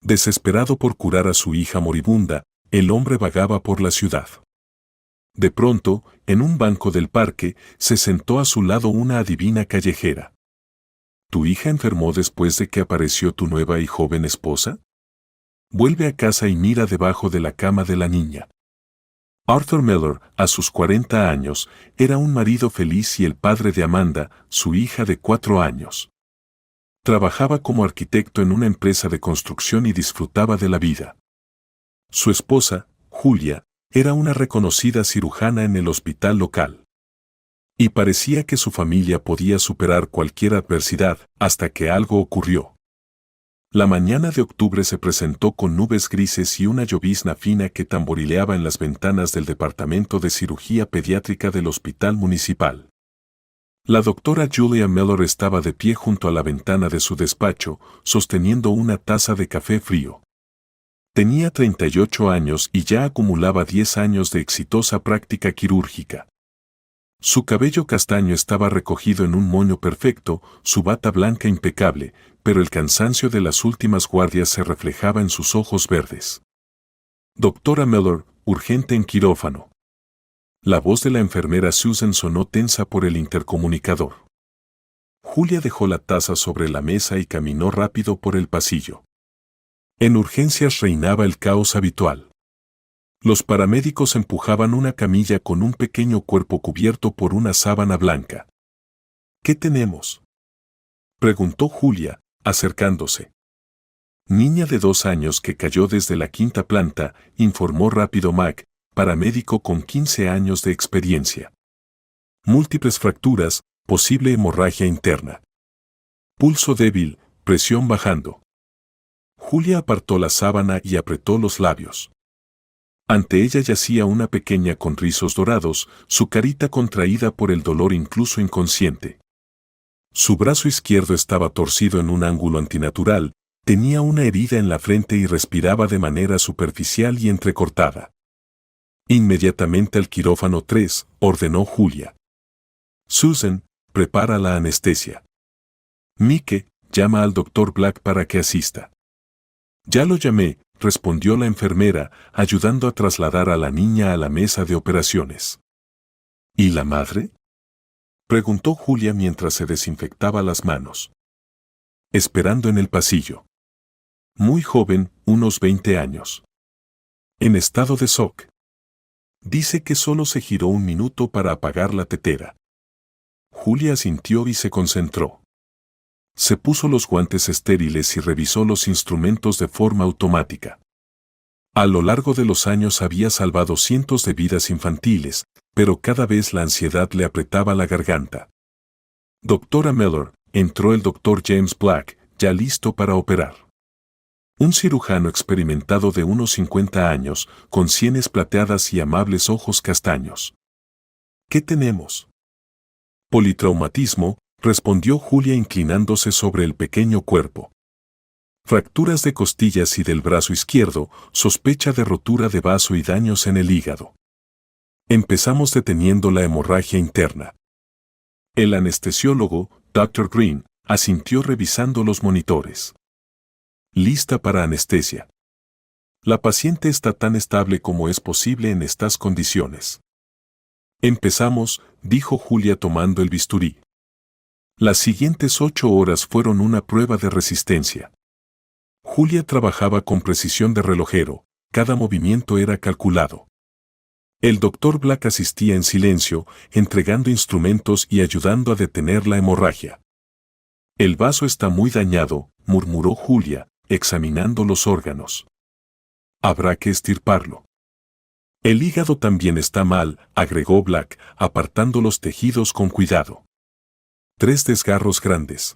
Desesperado por curar a su hija moribunda, el hombre vagaba por la ciudad. De pronto, en un banco del parque, se sentó a su lado una adivina callejera. ¿Tu hija enfermó después de que apareció tu nueva y joven esposa? Vuelve a casa y mira debajo de la cama de la niña. Arthur Miller, a sus 40 años, era un marido feliz y el padre de Amanda, su hija de 4 años. Trabajaba como arquitecto en una empresa de construcción y disfrutaba de la vida. Su esposa, Julia, era una reconocida cirujana en el hospital local. Y parecía que su familia podía superar cualquier adversidad, hasta que algo ocurrió. La mañana de octubre se presentó con nubes grises y una llovizna fina que tamborileaba en las ventanas del departamento de cirugía pediátrica del hospital municipal. La doctora Julia Miller estaba de pie junto a la ventana de su despacho, sosteniendo una taza de café frío. Tenía 38 años y ya acumulaba 10 años de exitosa práctica quirúrgica. Su cabello castaño estaba recogido en un moño perfecto, su bata blanca impecable, pero el cansancio de las últimas guardias se reflejaba en sus ojos verdes. Doctora Miller, urgente en quirófano. La voz de la enfermera Susan sonó tensa por el intercomunicador. Julia dejó la taza sobre la mesa y caminó rápido por el pasillo. En urgencias reinaba el caos habitual. Los paramédicos empujaban una camilla con un pequeño cuerpo cubierto por una sábana blanca. ¿Qué tenemos?, preguntó Julia, acercándose. Niña de 2 años que cayó desde la 5ª planta, informó rápido Mac, paramédico con 15 años de experiencia. Múltiples fracturas, posible hemorragia interna. Pulso débil, presión bajando. Julia apartó la sábana y apretó los labios. Ante ella yacía una pequeña con rizos dorados, su carita contraída por el dolor incluso inconsciente. Su brazo izquierdo estaba torcido en un ángulo antinatural, tenía una herida en la frente y respiraba de manera superficial y entrecortada. Inmediatamente al quirófano 3, ordenó Julia. Susan, prepara la anestesia. Mike, llama al Dr. Black para que asista. Ya lo llamé, respondió la enfermera, ayudando a trasladar a la niña a la mesa de operaciones. ¿Y la madre?, preguntó Julia mientras se desinfectaba las manos. Esperando en el pasillo. Muy joven, unos 20 años. En estado de shock. Dice que solo se giró un minuto para apagar la tetera. Julia asintió y se concentró. Se puso los guantes estériles y revisó los instrumentos de forma automática. A lo largo de los años había salvado cientos de vidas infantiles, pero cada vez la ansiedad le apretaba la garganta. Doctora Miller, entró el Dr. James Black, ya listo para operar. Un cirujano experimentado de unos 50 años, con sienes plateadas y amables ojos castaños. ¿Qué tenemos? Politraumatismo, respondió Julia inclinándose sobre el pequeño cuerpo. Fracturas de costillas y del brazo izquierdo, sospecha de rotura de vaso y daños en el hígado. Empezamos deteniendo la hemorragia interna. El anestesiólogo, Dr. Green, asintió revisando los monitores. Lista para anestesia. La paciente está tan estable como es posible en estas condiciones. Empezamos, dijo Julia tomando el bisturí. Las siguientes 8 horas fueron una prueba de resistencia. Julia trabajaba con precisión de relojero, cada movimiento era calculado. El Dr. Black asistía en silencio, entregando instrumentos y ayudando a detener la hemorragia. El vaso está muy dañado, murmuró Julia, examinando los órganos. Habrá que estirparlo. El hígado también está mal, agregó Black, apartando los tejidos con cuidado. 3 desgarros grandes.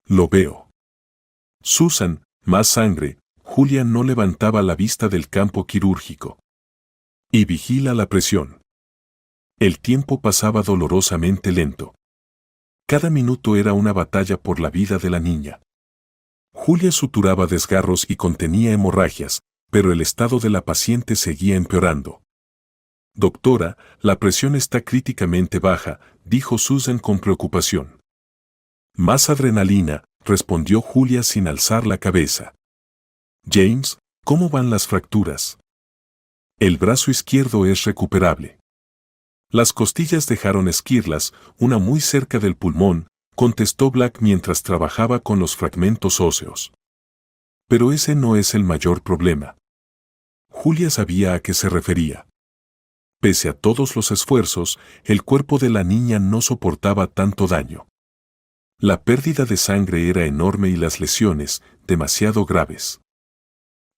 Lo veo. Susan, más sangre. Julia no levantaba la vista del campo quirúrgico. Y vigila la presión. El tiempo pasaba dolorosamente lento. Cada minuto era una batalla por la vida de la niña. Julia suturaba desgarros y contenía hemorragias, pero el estado de la paciente seguía empeorando. Doctora, la presión está críticamente baja, dijo Susan con preocupación. Más adrenalina, respondió Julia sin alzar la cabeza. James, ¿cómo van las fracturas? El brazo izquierdo es recuperable. Las costillas dejaron esquirlas, una muy cerca del pulmón, contestó Black mientras trabajaba con los fragmentos óseos. Pero ese no es el mayor problema. Julia sabía a qué se refería. Pese a todos los esfuerzos, el cuerpo de la niña no soportaba tanto daño. La pérdida de sangre era enorme y las lesiones, demasiado graves.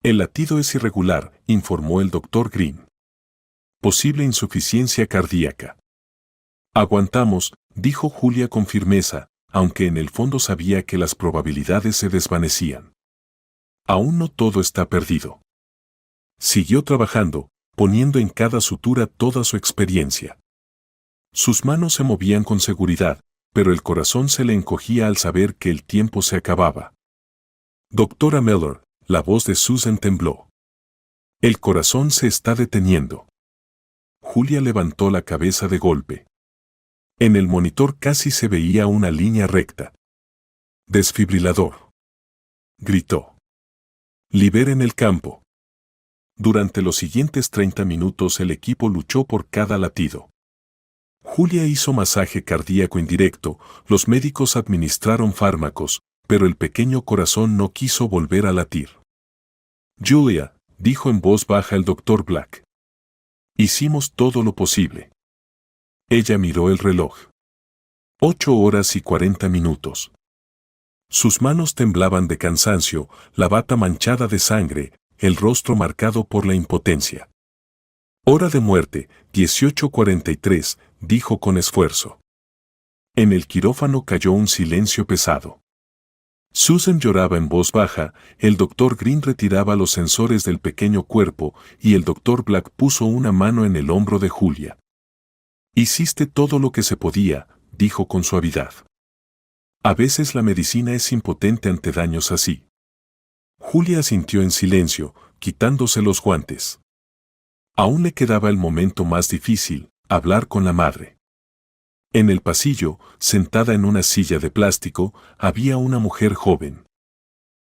El latido es irregular, informó el Dr. Green. Posible insuficiencia cardíaca. Aguantamos, dijo Julia con firmeza, aunque en el fondo sabía que las probabilidades se desvanecían. Aún no todo está perdido. Siguió trabajando, poniendo en cada sutura toda su experiencia. Sus manos se movían con seguridad, pero el corazón se le encogía al saber que el tiempo se acababa. Doctora Miller, la voz de Susan tembló. El corazón se está deteniendo. Julia levantó la cabeza de golpe. En el monitor casi se veía una línea recta. Desfibrilador. Gritó. Liberen el campo. Durante los siguientes 30 minutos el equipo luchó por cada latido. Julia hizo masaje cardíaco indirecto, los médicos administraron fármacos, pero el pequeño corazón no quiso volver a latir. Julia, dijo en voz baja el Dr. Black. Hicimos todo lo posible. Ella miró el reloj. 8 horas y 40 minutos. Sus manos temblaban de cansancio, la bata manchada de sangre, el rostro marcado por la impotencia. Hora de muerte, 18:43, dijo con esfuerzo. En el quirófano cayó un silencio pesado. Susan lloraba en voz baja, el Dr. Green retiraba los sensores del pequeño cuerpo y el Dr. Black puso una mano en el hombro de Julia. Hiciste todo lo que se podía, dijo con suavidad. A veces la medicina es impotente ante daños así. Julia asintió en silencio, quitándose los guantes. Aún le quedaba el momento más difícil, hablar con la madre. En el pasillo, sentada en una silla de plástico, había una mujer joven.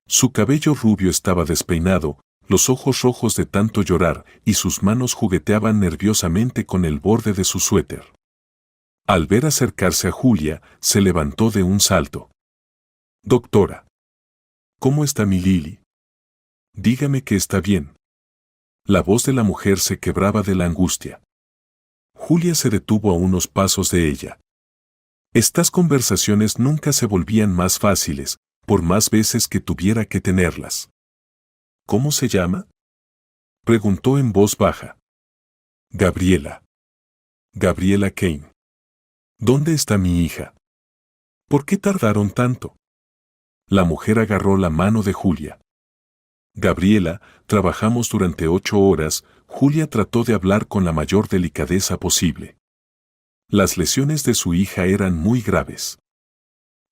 Su cabello rubio estaba despeinado, los ojos rojos de tanto llorar y sus manos jugueteaban nerviosamente con el borde de su suéter. Al ver acercarse a Julia, se levantó de un salto. Doctora. ¿Cómo está mi Lily? Dígame que está bien. La voz de la mujer se quebraba de la angustia. Julia se detuvo a unos pasos de ella. Estas conversaciones nunca se volvían más fáciles, por más veces que tuviera que tenerlas. ¿Cómo se llama? Preguntó en voz baja. Gabriela. Gabriela Kane. ¿Dónde está mi hija? ¿Por qué tardaron tanto? La mujer agarró la mano de Julia. Gabriela, trabajamos durante 8 horas, Julia trató de hablar con la mayor delicadeza posible. Las lesiones de su hija eran muy graves.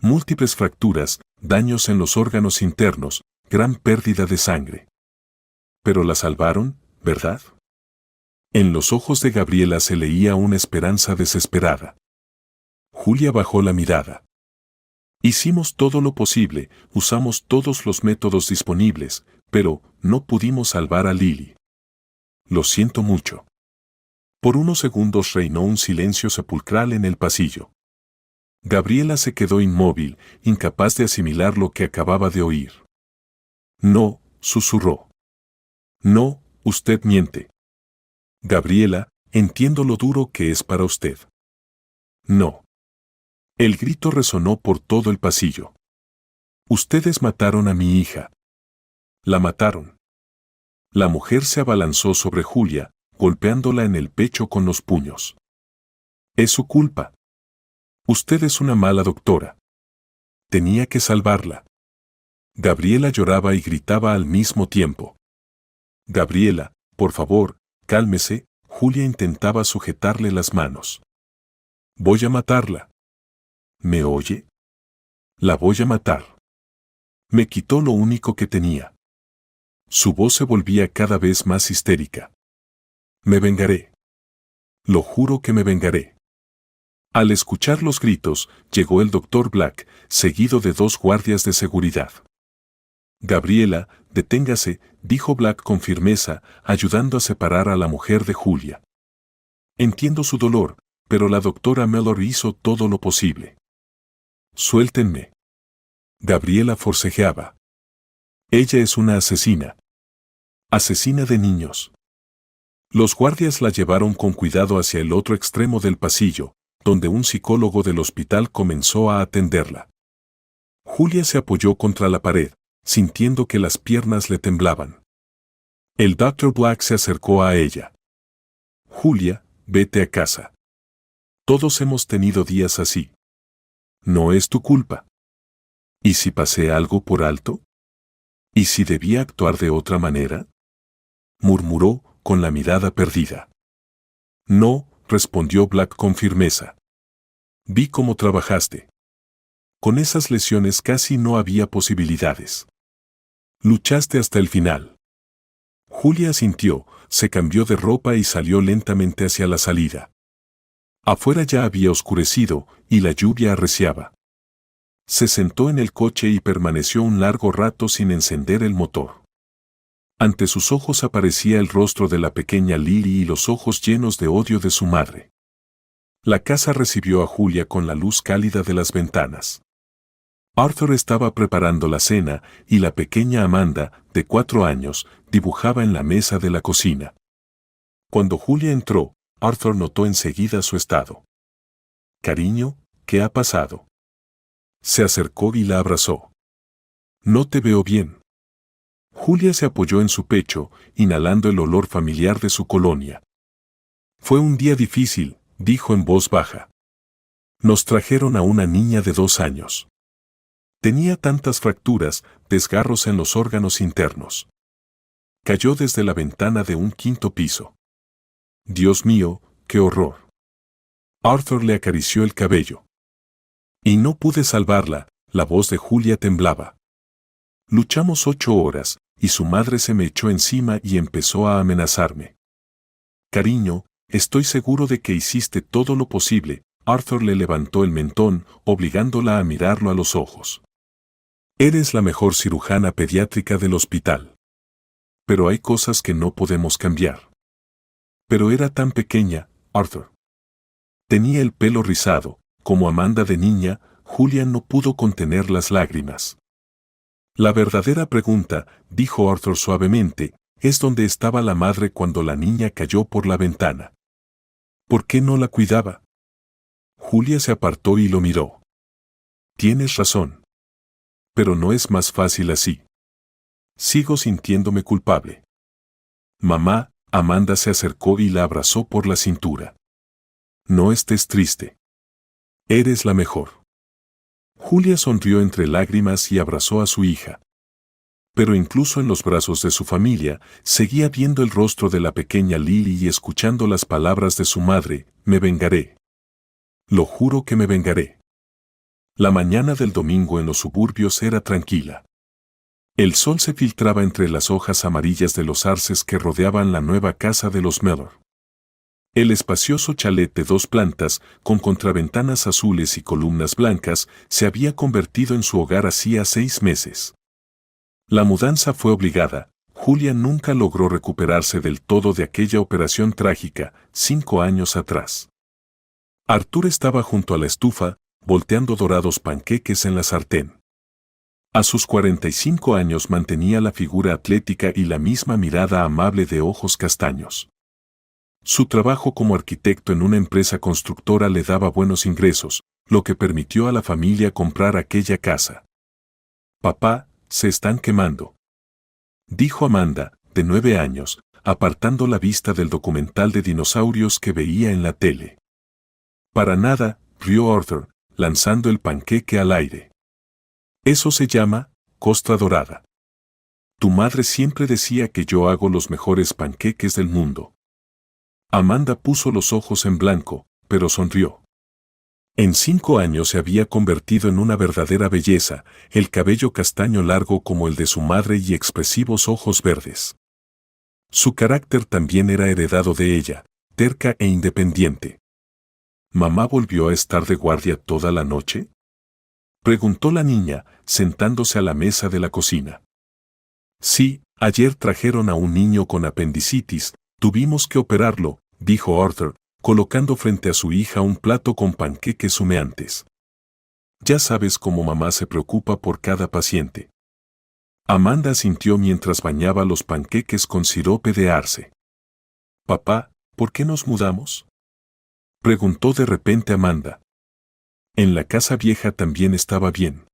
Múltiples fracturas, daños en los órganos internos, gran pérdida de sangre. Pero la salvaron, ¿verdad? En los ojos de Gabriela se leía una esperanza desesperada. Julia bajó la mirada. Hicimos todo lo posible, usamos todos los métodos disponibles, pero no pudimos salvar a Lily. Lo siento mucho. Por unos segundos reinó un silencio sepulcral en el pasillo. Gabriela se quedó inmóvil, incapaz de asimilar lo que acababa de oír. No, susurró. No, usted miente. Gabriela, entiendo lo duro que es para usted. No. El grito resonó por todo el pasillo. Ustedes mataron a mi hija. La mataron. La mujer se abalanzó sobre Julia, golpeándola en el pecho con los puños. Es su culpa. Usted es una mala doctora. Tenía que salvarla. Gabriela lloraba y gritaba al mismo tiempo. Gabriela, por favor, cálmese, Julia intentaba sujetarle las manos. Voy a matarla. ¿Me oye? La voy a matar. Me quitó lo único que tenía. Su voz se volvía cada vez más histérica. Me vengaré. Lo juro que me vengaré. Al escuchar los gritos, llegó el Dr. Black, seguido de 2 guardias de seguridad. Gabriela, deténgase, dijo Black con firmeza, ayudando a separar a la mujer de Julia. Entiendo su dolor, pero la doctora Mellor hizo todo lo posible. Suéltenme. Gabriela forcejeaba. Ella es una asesina. Asesina de niños. Los guardias la llevaron con cuidado hacia el otro extremo del pasillo, donde un psicólogo del hospital comenzó a atenderla. Julia se apoyó contra la pared, sintiendo que las piernas le temblaban. El Dr. Black se acercó a ella. Julia, vete a casa. Todos hemos tenido días así. No es tu culpa. ¿Y si pasé algo por alto? ¿Y si debía actuar de otra manera? Murmuró, con la mirada perdida. No, respondió Black con firmeza. Vi cómo trabajaste. Con esas lesiones casi no había posibilidades. Luchaste hasta el final. Julia asintió, se cambió de ropa y salió lentamente hacia la salida. Afuera ya había oscurecido y la lluvia arreciaba. Se sentó en el coche y permaneció un largo rato sin encender el motor. Ante sus ojos aparecía el rostro de la pequeña Lily y los ojos llenos de odio de su madre. La casa recibió a Julia con la luz cálida de las ventanas. Arthur estaba preparando la cena y la pequeña Amanda, de 4 años, dibujaba en la mesa de la cocina. Cuando Julia entró, Arthur notó enseguida su estado. «Cariño, ¿qué ha pasado?» Se acercó y la abrazó. «No te veo bien». Julia se apoyó en su pecho, inhalando el olor familiar de su colonia. «Fue un día difícil», dijo en voz baja. «Nos trajeron a una niña de 2 años. Tenía tantas fracturas, desgarros en los órganos internos. Cayó desde la ventana de un 5º piso. Dios mío, qué horror». Arthur le acarició el cabello. «Y no pude salvarla», la voz de Julia temblaba. «Luchamos 8 horas, y su madre se me echó encima y empezó a amenazarme. Cariño, estoy seguro de que hiciste todo lo posible». Arthur le levantó el mentón, obligándola a mirarlo a los ojos. «Eres la mejor cirujana pediátrica del hospital. Pero hay cosas que no podemos cambiar». Pero era tan pequeña, Arthur. Tenía el pelo rizado, como Amanda de niña. Julia no pudo contener las lágrimas. «La verdadera pregunta», dijo Arthur suavemente, «es dónde estaba la madre cuando la niña cayó por la ventana. ¿Por qué no la cuidaba?» Julia se apartó y lo miró. «Tienes razón. Pero no es más fácil así. Sigo sintiéndome culpable». «Mamá», Amanda se acercó y la abrazó por la cintura. «No estés triste. Eres la mejor». Julia sonrió entre lágrimas y abrazó a su hija. Pero incluso en los brazos de su familia, seguía viendo el rostro de la pequeña Lily y escuchando las palabras de su madre: «Me vengaré. Lo juro que me vengaré». La mañana del domingo en los suburbios era tranquila. El sol se filtraba entre las hojas amarillas de los arces que rodeaban la nueva casa de los Mellor. El espacioso chalet de 2 plantas, con contraventanas azules y columnas blancas, se había convertido en su hogar hacía 6 meses. La mudanza fue obligada. Julia nunca logró recuperarse del todo de aquella operación trágica, 5 años atrás. Arthur estaba junto a la estufa, volteando dorados panqueques en la sartén. A sus 45 años mantenía la figura atlética y la misma mirada amable de ojos castaños. Su trabajo como arquitecto en una empresa constructora le daba buenos ingresos, lo que permitió a la familia comprar aquella casa. «Papá, se están quemando», dijo Amanda, de 9 años, apartando la vista del documental de dinosaurios que veía en la tele. «Para nada», rió Arthur, lanzando el panqueque al aire. «Eso se llama costra dorada. Tu madre siempre decía que yo hago los mejores panqueques del mundo». Amanda puso los ojos en blanco, pero sonrió. En 5 años se había convertido en una verdadera belleza, el cabello castaño largo como el de su madre y expresivos ojos verdes. Su carácter también era heredado de ella, terca e independiente. ¿Mamá volvió a estar de guardia toda la noche?, preguntó la niña, sentándose a la mesa de la cocina. Sí, ayer trajeron a un niño con apendicitis, tuvimos que operarlo, dijo Arthur, colocando frente a su hija un plato con panqueques humeantes. Ya sabes cómo mamá se preocupa por cada paciente. Amanda asintió mientras bañaba los panqueques con sirope de arce. Papá, ¿por qué nos mudamos? Preguntó de repente Amanda. En la casa vieja también estaba bien.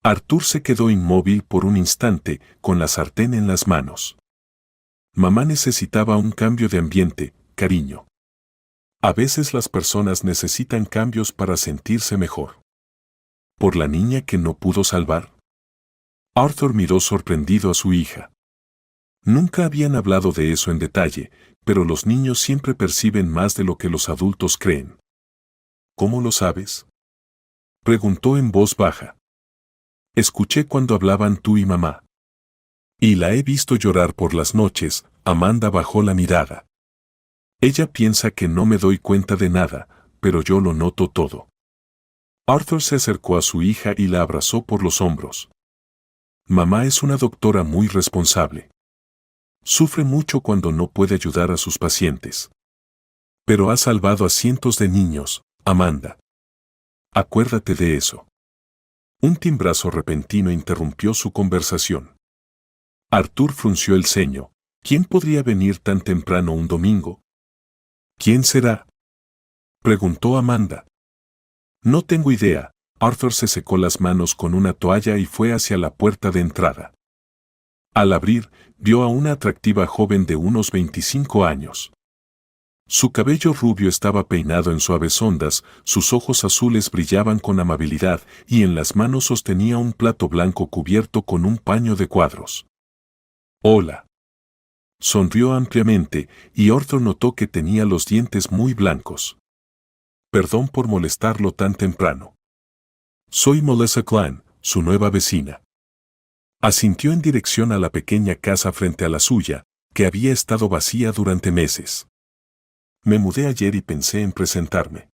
Arthur se quedó inmóvil por un instante, con la sartén en las manos. Mamá necesitaba un cambio de ambiente, cariño. A veces las personas necesitan cambios para sentirse mejor. ¿Por la niña que no pudo salvar? Arthur miró sorprendido a su hija. Nunca habían hablado de eso en detalle, pero los niños siempre perciben más de lo que los adultos creen. ¿Cómo lo sabes? Preguntó en voz baja. Escuché cuando hablaban tú y mamá. Y la he visto llorar por las noches. Amanda bajó la mirada. Ella piensa que no me doy cuenta de nada, pero yo lo noto todo. Arthur se acercó a su hija y la abrazó por los hombros. Mamá es una doctora muy responsable. Sufre mucho cuando no puede ayudar a sus pacientes. Pero ha salvado a cientos de niños, Amanda. Acuérdate de eso. Un timbrazo repentino interrumpió su conversación. Arthur frunció el ceño. ¿Quién podría venir tan temprano un domingo? ¿Quién será? Preguntó Amanda. No tengo idea. Arthur se secó las manos con una toalla y fue hacia la puerta de entrada. Al abrir, vio a una atractiva joven de unos 25 años. Su cabello rubio estaba peinado en suaves ondas, sus ojos azules brillaban con amabilidad y en las manos sostenía un plato blanco cubierto con un paño de cuadros. Hola. Sonrió ampliamente y Arthur notó que tenía los dientes muy blancos. Perdón por molestarlo tan temprano. Soy Melissa Klein, su nueva vecina. Asintió en dirección a la pequeña casa frente a la suya, que había estado vacía durante meses. Me mudé ayer y pensé en presentarme.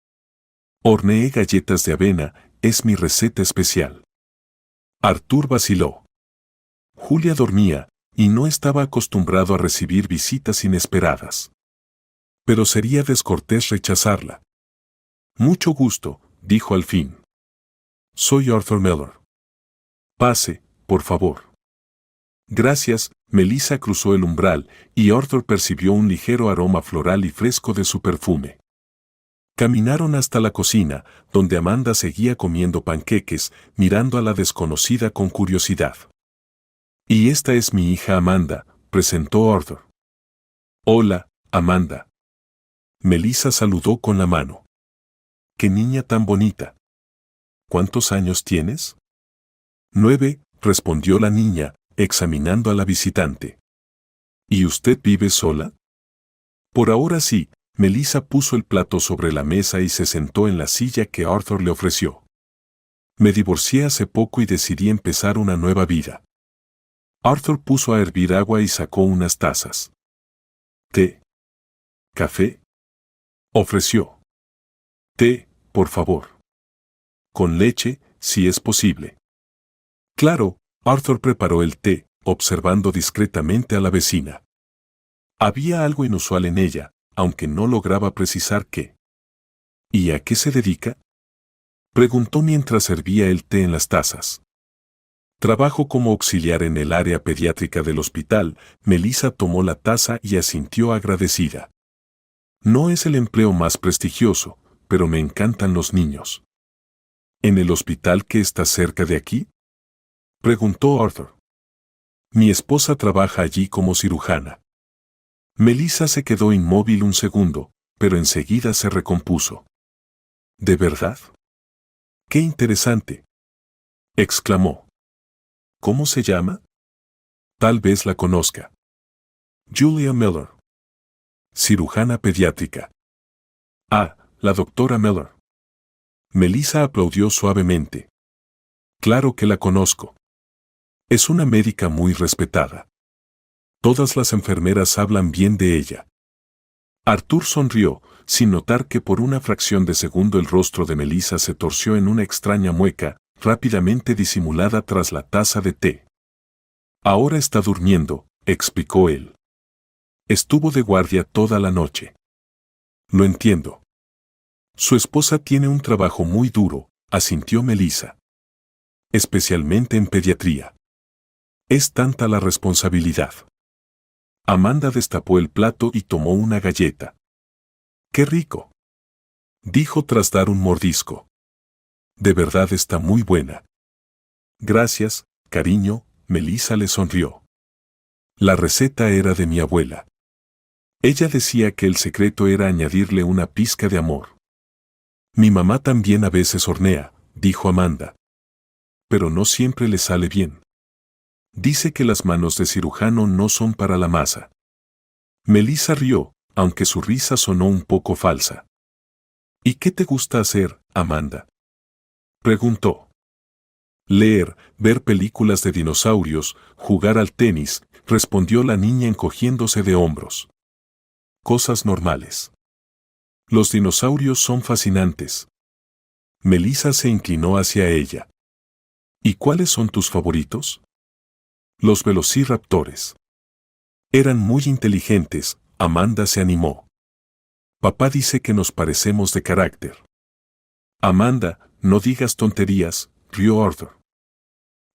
Horneé galletas de avena, es mi receta especial. Arthur vaciló. Julia dormía, y no estaba acostumbrado a recibir visitas inesperadas. Pero sería descortés rechazarla. Mucho gusto, dijo al fin. Soy Arthur Miller. Pase, por favor. Gracias, Melissa cruzó el umbral, y Arthur percibió un ligero aroma floral y fresco de su perfume. Caminaron hasta la cocina, donde Amanda seguía comiendo panqueques, mirando a la desconocida con curiosidad. Y esta es mi hija Amanda, presentó Arthur. Hola, Amanda. Melissa saludó con la mano. ¡Qué niña tan bonita! ¿Cuántos años tienes? 9, respondió la niña, examinando a la visitante. ¿Y usted vive sola? Por ahora sí, Melissa puso el plato sobre la mesa y se sentó en la silla que Arthur le ofreció. Me divorcié hace poco y decidí empezar una nueva vida. Arthur puso a hervir agua y sacó unas tazas. ¿Té? ¿Café? Ofreció. Té, por favor. Con leche, si es posible. Claro, Arthur preparó el té, observando discretamente a la vecina. Había algo inusual en ella, aunque no lograba precisar qué. ¿Y a qué se dedica? Preguntó mientras servía el té en las tazas. Trabajo como auxiliar en el área pediátrica del hospital. Melissa tomó la taza y asintió agradecida. No es el empleo más prestigioso, pero me encantan los niños. ¿En el hospital que está cerca de aquí? Preguntó Arthur. Mi esposa trabaja allí como cirujana. Melissa se quedó inmóvil un segundo, pero enseguida se recompuso. ¿De verdad? ¡Qué interesante!, exclamó. ¿Cómo se llama? Tal vez la conozca. Julia Miller. Cirujana pediátrica. Ah, la doctora Miller. Melissa aplaudió suavemente. Claro que la conozco. Es una médica muy respetada. Todas las enfermeras hablan bien de ella. Arthur sonrió, sin notar que por una fracción de segundo el rostro de Melissa se torció en una extraña mueca, rápidamente disimulada tras la taza de té. Ahora está durmiendo, explicó él. Estuvo de guardia toda la noche. Lo entiendo. Su esposa tiene un trabajo muy duro, asintió Melissa. Especialmente en pediatría. Es tanta la responsabilidad. Amanda destapó el plato y tomó una galleta. ¡Qué rico!, dijo tras dar un mordisco. De verdad está muy buena. Gracias, cariño, Melissa le sonrió. La receta era de mi abuela. Ella decía que el secreto era añadirle una pizca de amor. Mi mamá también a veces hornea, dijo Amanda. Pero no siempre le sale bien. Dice que las manos de cirujano no son para la masa. Melissa rió, aunque su risa sonó un poco falsa. ¿Y qué te gusta hacer, Amanda?, preguntó. Leer, ver películas de dinosaurios, jugar al tenis, respondió la niña encogiéndose de hombros. Cosas normales. Los dinosaurios son fascinantes. Melissa se inclinó hacia ella. ¿Y cuáles son tus favoritos? Los velociraptores. Eran muy inteligentes, Amanda se animó. Papá dice que nos parecemos de carácter. Amanda, no digas tonterías, rió Arthur.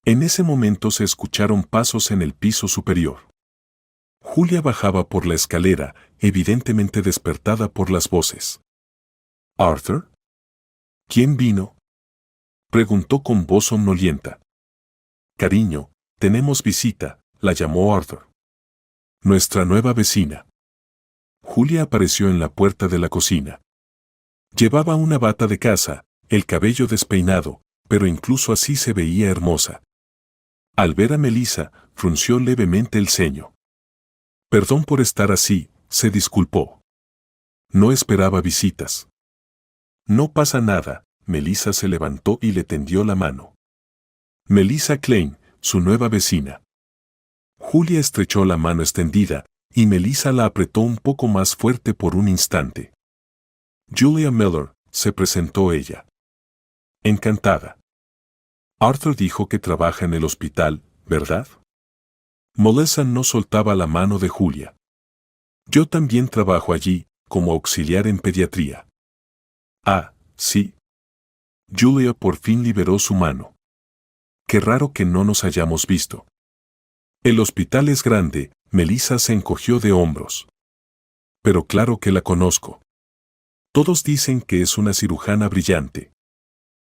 En ese momento se escucharon pasos en el piso superior. Julia bajaba por la escalera, evidentemente despertada por las voces. ¿Arthur? ¿Quién vino?, preguntó con voz somnolienta. Cariño, tenemos visita, la llamó Arthur. Nuestra nueva vecina. Julia apareció en la puerta de la cocina. Llevaba una bata de casa, el cabello despeinado, pero incluso así se veía hermosa. Al ver a Melissa, frunció levemente el ceño. Perdón por estar así, se disculpó. No esperaba visitas. No pasa nada, Melissa se levantó y le tendió la mano. Melissa Klein, su nueva vecina. Julia estrechó la mano extendida, y Melissa la apretó un poco más fuerte por un instante. Julia Miller, se presentó ella. Encantada. Arthur dijo que trabaja en el hospital, ¿verdad? Melissa no soltaba la mano de Julia. Yo también trabajo allí, como auxiliar en pediatría. Ah, sí. Julia por fin liberó su mano. Qué raro que no nos hayamos visto. El hospital es grande, Melissa se encogió de hombros. Pero claro que la conozco. Todos dicen que es una cirujana brillante.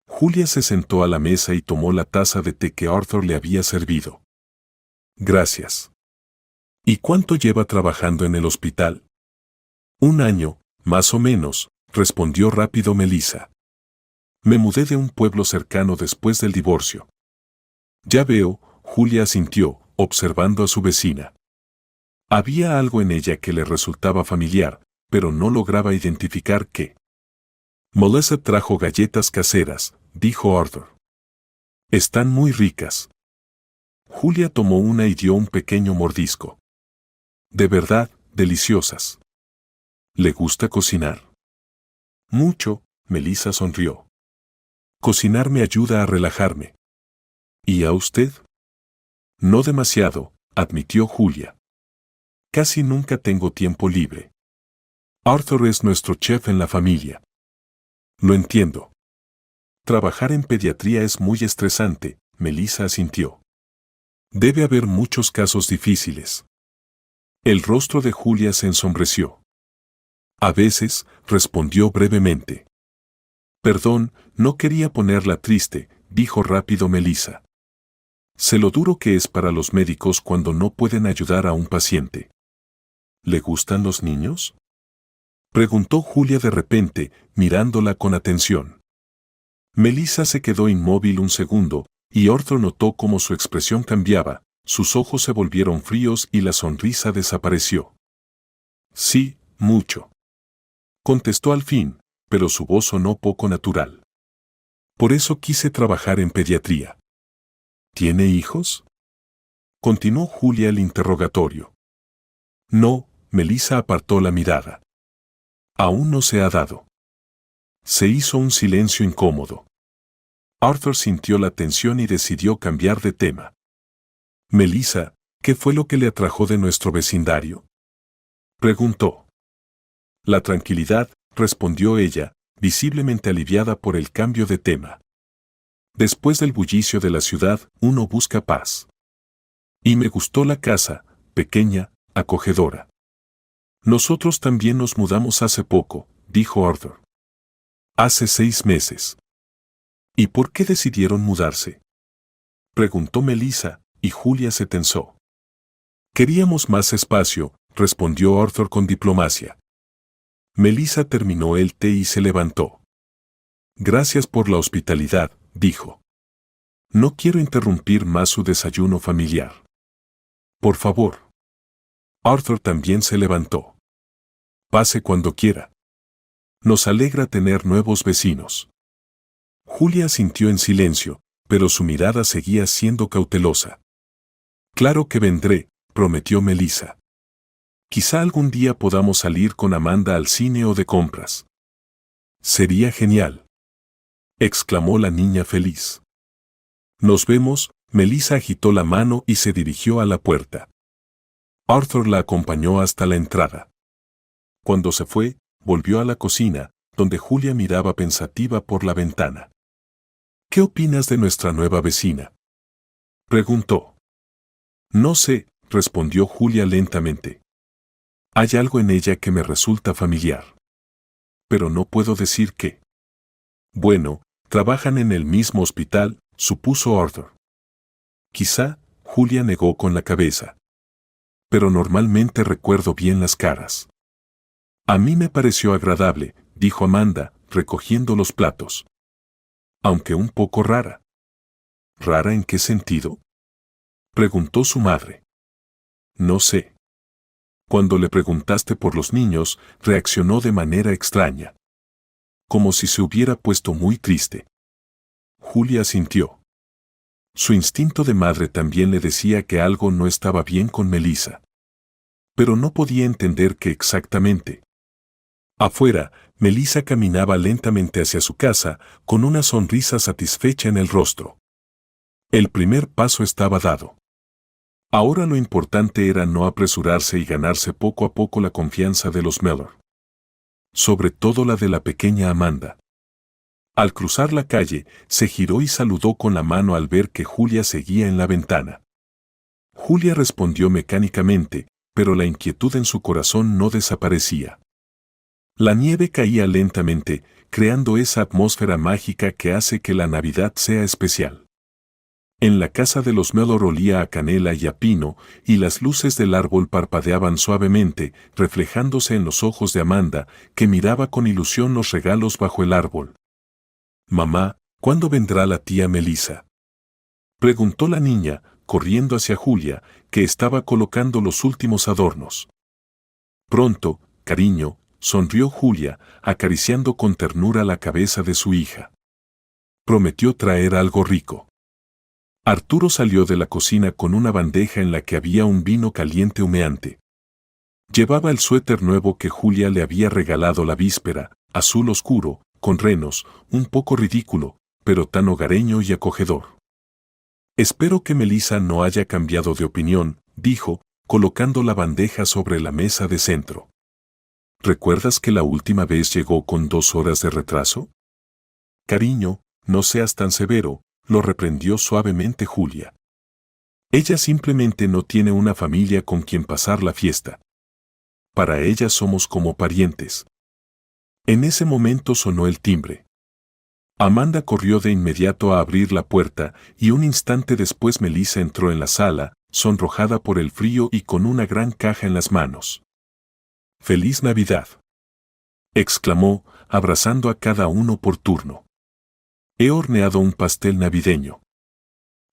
Julia se sentó a la mesa y tomó la taza de té que Arthur le había servido. Gracias. ¿Y cuánto lleva trabajando en el hospital? 1 año, más o menos, respondió rápido Melissa. Me mudé de un pueblo cercano después del divorcio. Ya veo, Julia asintió, observando a su vecina. Había algo en ella que le resultaba familiar, pero no lograba identificar qué. Melissa trajo galletas caseras, dijo Arthur. Están muy ricas. Julia tomó una y dio un pequeño mordisco. De verdad, deliciosas. ¿Le gusta cocinar? Mucho, Melissa sonrió. Cocinar me ayuda a relajarme. ¿Y a usted? No demasiado, admitió Julia. Casi nunca tengo tiempo libre. Arthur es nuestro chef en la familia. Lo entiendo. Trabajar en pediatría es muy estresante, Melissa asintió. Debe haber muchos casos difíciles. El rostro de Julia se ensombreció. A veces, respondió brevemente. Perdón, no quería ponerla triste, dijo rápido Melissa. Sé lo duro que es para los médicos cuando no pueden ayudar a un paciente. ¿Le gustan los niños?, preguntó Julia de repente, mirándola con atención. Melissa se quedó inmóvil un segundo, y Arthur notó cómo su expresión cambiaba, sus ojos se volvieron fríos y la sonrisa desapareció. Sí, mucho. Contestó al fin, pero su voz sonó poco natural. Por eso quise trabajar en pediatría. ¿Tiene hijos?, continuó Julia el interrogatorio. No, Melissa apartó la mirada. Aún no se ha dado. Se hizo un silencio incómodo. Arthur sintió la tensión y decidió cambiar de tema. Melissa, ¿qué fue lo que le atrajo de nuestro vecindario?, preguntó. La tranquilidad, respondió ella, visiblemente aliviada por el cambio de tema. Después del bullicio de la ciudad, uno busca paz. Y me gustó la casa, pequeña, acogedora. Nosotros también nos mudamos hace poco, dijo Arthur. Hace 6 meses. ¿Y por qué decidieron mudarse?, preguntó Melissa, y Julia se tensó. Queríamos más espacio, respondió Arthur con diplomacia. Melissa terminó el té y se levantó. Gracias por la hospitalidad, dijo. No quiero interrumpir más su desayuno familiar. Por favor. Arthur también se levantó. Pase cuando quiera. Nos alegra tener nuevos vecinos. Julia asintió en silencio, pero su mirada seguía siendo cautelosa. Claro que vendré, prometió Melissa. Quizá algún día podamos salir con Amanda al cine o de compras. Sería genial, exclamó la niña feliz. Nos vemos. Melissa agitó la mano y se dirigió a la puerta. Arthur la acompañó hasta la entrada. Cuando se fue, volvió a la cocina, donde Julia miraba pensativa por la ventana. ¿Qué opinas de nuestra nueva vecina?, preguntó. No sé, respondió Julia lentamente. Hay algo en ella que me resulta familiar. Pero no puedo decir qué. Bueno, trabajan en el mismo hospital, supuso Arthur. Quizá, Julia negó con la cabeza. Pero normalmente recuerdo bien las caras. A mí me pareció agradable, dijo Amanda, recogiendo los platos. Aunque un poco rara. ¿Rara en qué sentido?, preguntó su madre. No sé. Cuando le preguntaste por los niños, reaccionó de manera extraña. Como si se hubiera puesto muy triste. Julia asintió. Su instinto de madre también le decía que algo no estaba bien con Melissa. Pero no podía entender qué exactamente. Afuera, Melissa caminaba lentamente hacia su casa, con una sonrisa satisfecha en el rostro. El primer paso estaba dado. Ahora lo importante era no apresurarse y ganarse poco a poco la confianza de los Mellor. Sobre todo la de la pequeña Amanda. Al cruzar la calle, se giró y saludó con la mano al ver que Julia seguía en la ventana. Julia respondió mecánicamente, pero la inquietud en su corazón no desaparecía. La nieve caía lentamente, creando esa atmósfera mágica que hace que la Navidad sea especial. En la casa de los Mellor olía a canela y a pino, y las luces del árbol parpadeaban suavemente, reflejándose en los ojos de Amanda, que miraba con ilusión los regalos bajo el árbol. «Mamá, ¿cuándo vendrá la tía Melissa?», preguntó la niña, corriendo hacia Julia, que estaba colocando los últimos adornos. «Pronto, cariño», sonrió Julia, acariciando con ternura la cabeza de su hija. Prometió traer algo rico. Arturo salió de la cocina con una bandeja en la que había un vino caliente humeante. Llevaba el suéter nuevo que Julia le había regalado la víspera, azul oscuro, con renos, un poco ridículo, pero tan hogareño y acogedor. Espero que Melissa no haya cambiado de opinión, dijo, colocando la bandeja sobre la mesa de centro. ¿Recuerdas que la última vez llegó con 2 horas de retraso? Cariño, no seas tan severo, lo reprendió suavemente Julia. Ella simplemente no tiene una familia con quien pasar la fiesta. Para ella somos como parientes. En ese momento sonó el timbre. Amanda corrió de inmediato a abrir la puerta y un instante después Melissa entró en la sala, sonrojada por el frío y con una gran caja en las manos. ¡Feliz Navidad!, exclamó, abrazando a cada uno por turno. He horneado un pastel navideño.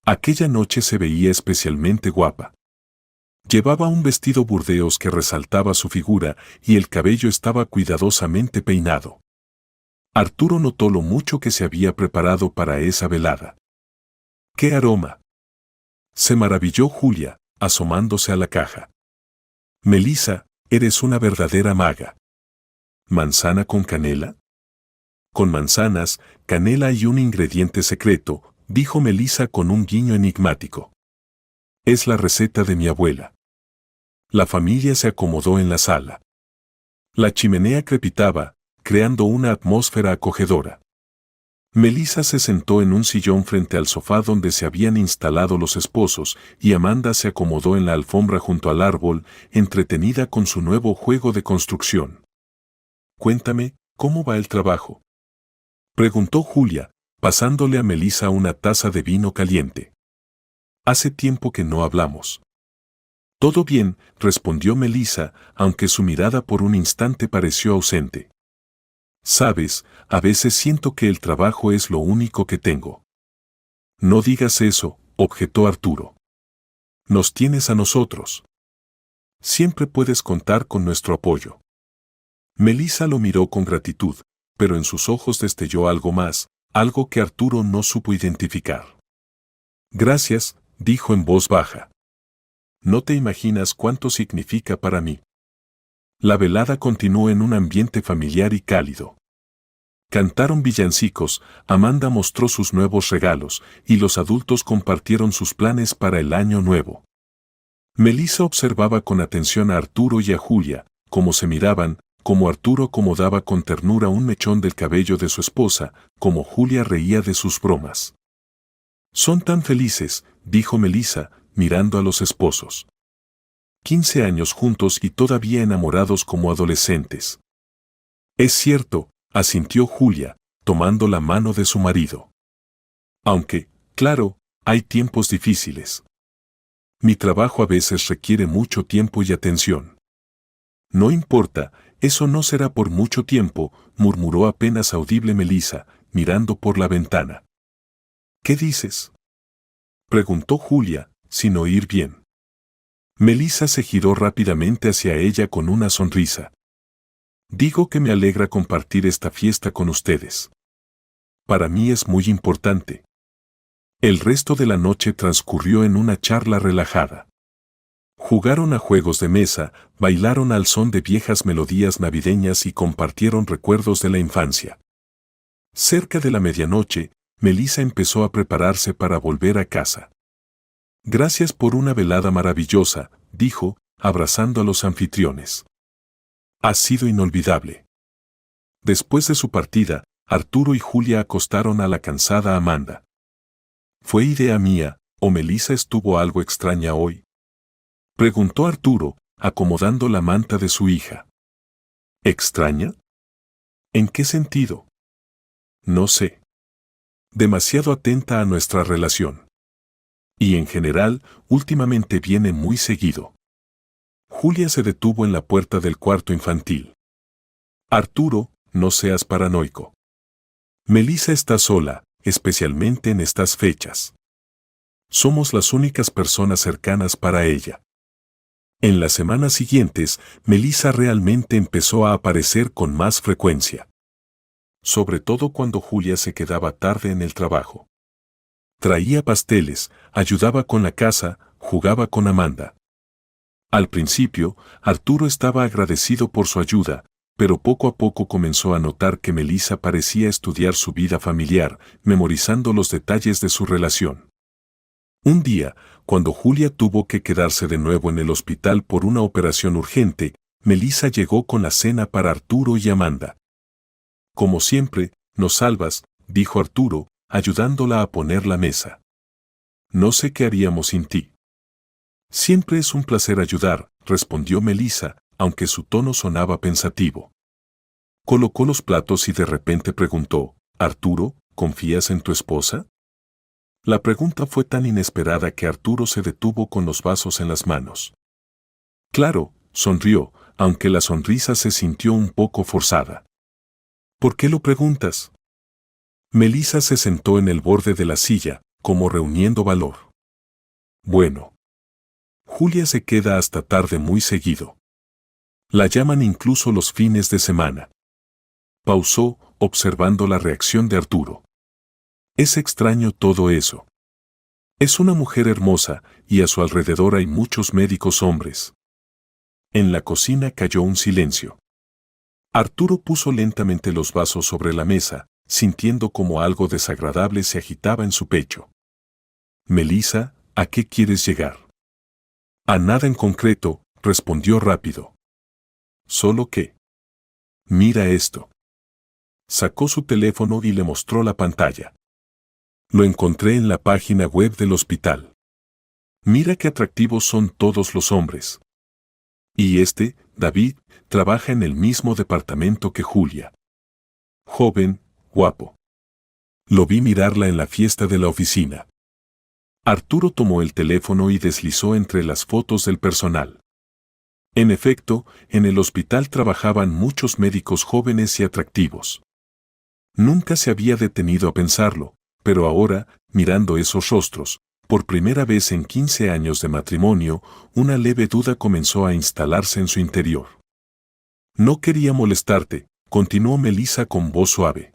Aquella noche se veía especialmente guapa. Llevaba un vestido burdeos que resaltaba su figura y el cabello estaba cuidadosamente peinado. Arturo notó lo mucho que se había preparado para esa velada. ¡Qué aroma!, se maravilló Julia, asomándose a la caja. Melissa, eres una verdadera maga. ¿Manzana con canela? Con manzanas, canela y un ingrediente secreto, dijo Melissa con un guiño enigmático. Es la receta de mi abuela. La familia se acomodó en la sala. La chimenea crepitaba, creando una atmósfera acogedora. Melissa se sentó en un sillón frente al sofá donde se habían instalado los esposos y Amanda se acomodó en la alfombra junto al árbol, entretenida con su nuevo juego de construcción. «Cuéntame, ¿cómo va el trabajo?», preguntó Julia, pasándole a Melissa una taza de vino caliente. «Hace tiempo que no hablamos». «Todo bien», respondió Melissa, aunque su mirada por un instante pareció ausente. «Sabes, a veces siento que el trabajo es lo único que tengo». «No digas eso», objetó Arturo. «Nos tienes a nosotros. Siempre puedes contar con nuestro apoyo». Melissa lo miró con gratitud, pero en sus ojos destelló algo más, algo que Arturo no supo identificar. «Gracias», dijo en voz baja. «No te imaginas cuánto significa para mí». La velada continuó en un ambiente familiar y cálido. Cantaron villancicos, Amanda mostró sus nuevos regalos, y los adultos compartieron sus planes para el año nuevo. Melissa observaba con atención a Arturo y a Julia, cómo se miraban, cómo Arturo acomodaba con ternura un mechón del cabello de su esposa, cómo Julia reía de sus bromas. «Son tan felices», dijo Melissa, mirando a los esposos. 15 años juntos y todavía enamorados como adolescentes. «Es cierto», asintió Julia, tomando la mano de su marido. «Aunque, claro, hay tiempos difíciles. Mi trabajo a veces requiere mucho tiempo y atención». «No importa, eso no será por mucho tiempo», murmuró apenas audible Melissa, mirando por la ventana. «¿Qué dices?», preguntó Julia, sin oír bien. Melissa se giró rápidamente hacia ella con una sonrisa. «Digo que me alegra compartir esta fiesta con ustedes. Para mí es muy importante». El resto de la noche transcurrió en una charla relajada. Jugaron a juegos de mesa, bailaron al son de viejas melodías navideñas y compartieron recuerdos de la infancia. Cerca de la medianoche, Melissa empezó a prepararse para volver a casa. «Gracias por una velada maravillosa», dijo, abrazando a los anfitriones. «Ha sido inolvidable». Después de su partida, Arturo y Julia acostaron a la cansada Amanda. «¿Fue idea mía, o Melissa estuvo algo extraña hoy?», preguntó Arturo, acomodando la manta de su hija. «¿Extraña? ¿En qué sentido?». «No sé. Demasiado atenta a nuestra relación. Y en general, últimamente viene muy seguido». Julia se detuvo en la puerta del cuarto infantil. «Arturo, no seas paranoico. Melissa está sola, especialmente en estas fechas. Somos las únicas personas cercanas para ella». En las semanas siguientes, Melissa realmente empezó a aparecer con más frecuencia. Sobre todo cuando Julia se quedaba tarde en el trabajo. Traía pasteles, ayudaba con la casa, jugaba con Amanda. Al principio, Arturo estaba agradecido por su ayuda, pero poco a poco comenzó a notar que Melissa parecía estudiar su vida familiar, memorizando los detalles de su relación. Un día, cuando Julia tuvo que quedarse de nuevo en el hospital por una operación urgente, Melissa llegó con la cena para Arturo y Amanda. «Como siempre, nos salvas», dijo Arturo, ayudándola a poner la mesa. «No sé qué haríamos sin ti». «Siempre es un placer ayudar», respondió Melissa, aunque su tono sonaba pensativo. Colocó los platos y de repente preguntó: «Arturo, ¿confías en tu esposa?». La pregunta fue tan inesperada que Arturo se detuvo con los vasos en las manos. «Claro», sonrió, aunque la sonrisa se sintió un poco forzada. «¿Por qué lo preguntas?». Melissa se sentó en el borde de la silla, como reuniendo valor. «Bueno. Julia se queda hasta tarde muy seguido. La llaman incluso los fines de semana». Pausó, observando la reacción de Arturo. «Es extraño todo eso. Es una mujer hermosa, y a su alrededor hay muchos médicos hombres». En la cocina cayó un silencio. Arturo puso lentamente los vasos sobre la mesa, sintiendo como algo desagradable se agitaba en su pecho. «Melissa, ¿a qué quieres llegar?». A nada en concreto, respondió rápido. Solo que... Mira esto. Sacó su teléfono y le mostró la pantalla. Lo encontré en la página web del hospital. Mira qué atractivos son todos los hombres. Y David, trabaja en el mismo departamento que Julia. Joven, guapo. Lo vi mirarla en la fiesta de la oficina. Arturo tomó el teléfono y deslizó entre las fotos del personal. En efecto, en el hospital trabajaban muchos médicos jóvenes y atractivos. Nunca se había detenido a pensarlo, pero ahora, mirando esos rostros, por primera vez en 15 años de matrimonio, una leve duda comenzó a instalarse en su interior. No quería molestarte, continuó Melissa con voz suave.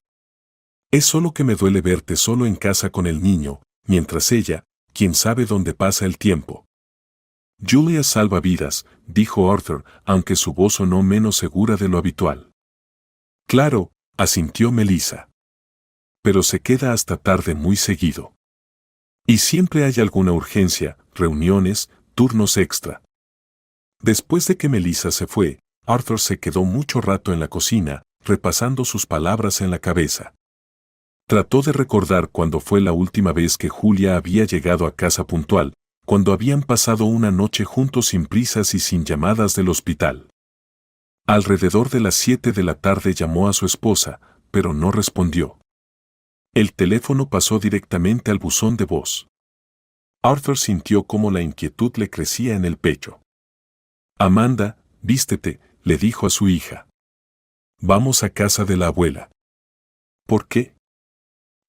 Es solo que me duele verte solo en casa con el niño, mientras ella, quién sabe dónde pasa el tiempo. Julia salva vidas, dijo Arthur, aunque su voz sonó menos segura de lo habitual. Claro, asintió Melissa. Pero se queda hasta tarde muy seguido. Y siempre hay alguna urgencia, reuniones, turnos extra. Después de que Melissa se fue, Arthur se quedó mucho rato en la cocina, repasando sus palabras en la cabeza. Trató de recordar cuándo fue la última vez que Julia había llegado a casa puntual, cuando habían pasado una noche juntos sin prisas y sin llamadas del hospital. Alrededor de las 7 de la tarde llamó a su esposa, pero no respondió. El teléfono pasó directamente al buzón de voz. Arthur sintió cómo la inquietud le crecía en el pecho. Amanda, vístete, le dijo a su hija. Vamos a casa de la abuela. ¿Por qué?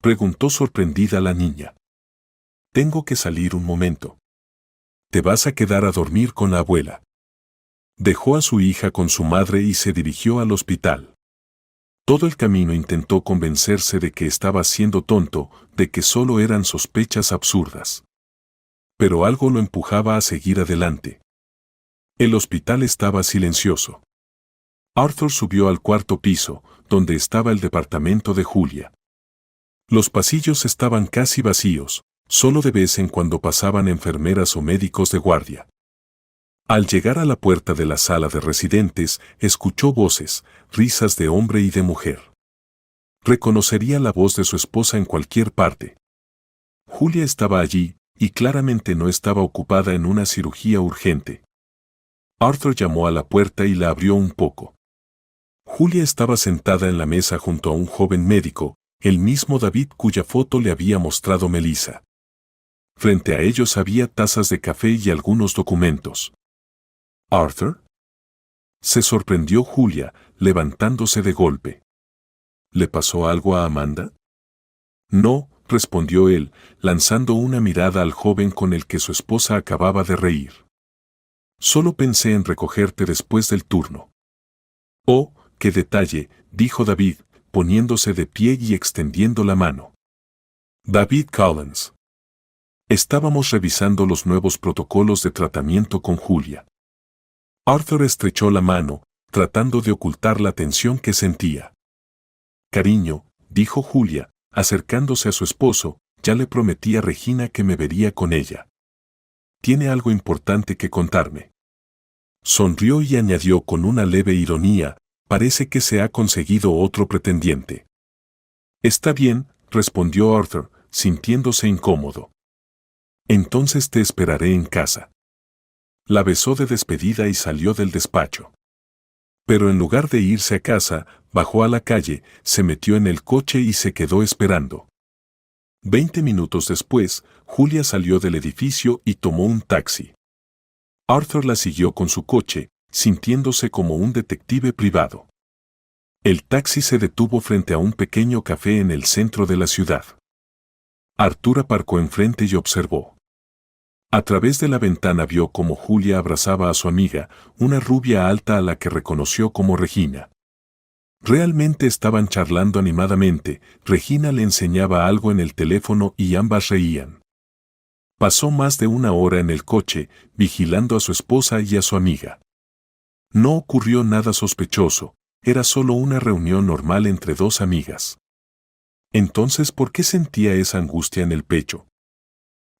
Preguntó sorprendida la niña. Tengo que salir un momento. Te vas a quedar a dormir con la abuela. Dejó a su hija con su madre y se dirigió al hospital. Todo el camino intentó convencerse de que estaba siendo tonto, de que solo eran sospechas absurdas. Pero algo lo empujaba a seguir adelante. El hospital estaba silencioso. Arthur subió al cuarto piso, donde estaba el departamento de Julia. Los pasillos estaban casi vacíos, solo de vez en cuando pasaban enfermeras o médicos de guardia. Al llegar a la puerta de la sala de residentes, escuchó voces, risas de hombre y de mujer. Reconocería la voz de su esposa en cualquier parte. Julia estaba allí, y claramente no estaba ocupada en una cirugía urgente. Arthur llamó a la puerta y la abrió un poco. Julia estaba sentada en la mesa junto a un joven médico, el mismo David cuya foto le había mostrado Melissa. Frente a ellos había tazas de café y algunos documentos. ¿Arthur? Se sorprendió Julia, levantándose de golpe. ¿Le pasó algo a Amanda? No, respondió él, lanzando una mirada al joven con el que su esposa acababa de reír. Solo pensé en recogerte después del turno. Oh, qué detalle, dijo David, poniéndose de pie y extendiendo la mano. David Collins. Estábamos revisando los nuevos protocolos de tratamiento con Julia. Arthur estrechó la mano, tratando de ocultar la tensión que sentía. Cariño, dijo Julia, acercándose a su esposo, ya le prometí a Regina que me vería con ella. Tiene algo importante que contarme. Sonrió y añadió con una leve ironía, parece que se ha conseguido otro pretendiente. Está bien, respondió Arthur, sintiéndose incómodo. Entonces te esperaré en casa. La besó de despedida y salió del despacho. Pero en lugar de irse a casa, bajó a la calle, se metió en el coche y se quedó esperando. 20 minutos después, Julia salió del edificio y tomó un taxi. Arthur la siguió con su coche, sintiéndose como un detective privado. El taxi se detuvo frente a un pequeño café en el centro de la ciudad. Arthur aparcó enfrente y observó. A través de la ventana vio cómo Julia abrazaba a su amiga, una rubia alta a la que reconoció como Regina. Realmente estaban charlando animadamente, Regina le enseñaba algo en el teléfono y ambas reían. Pasó más de una hora en el coche, vigilando a su esposa y a su amiga. No ocurrió nada sospechoso, era solo una reunión normal entre dos amigas. Entonces, ¿por qué sentía esa angustia en el pecho?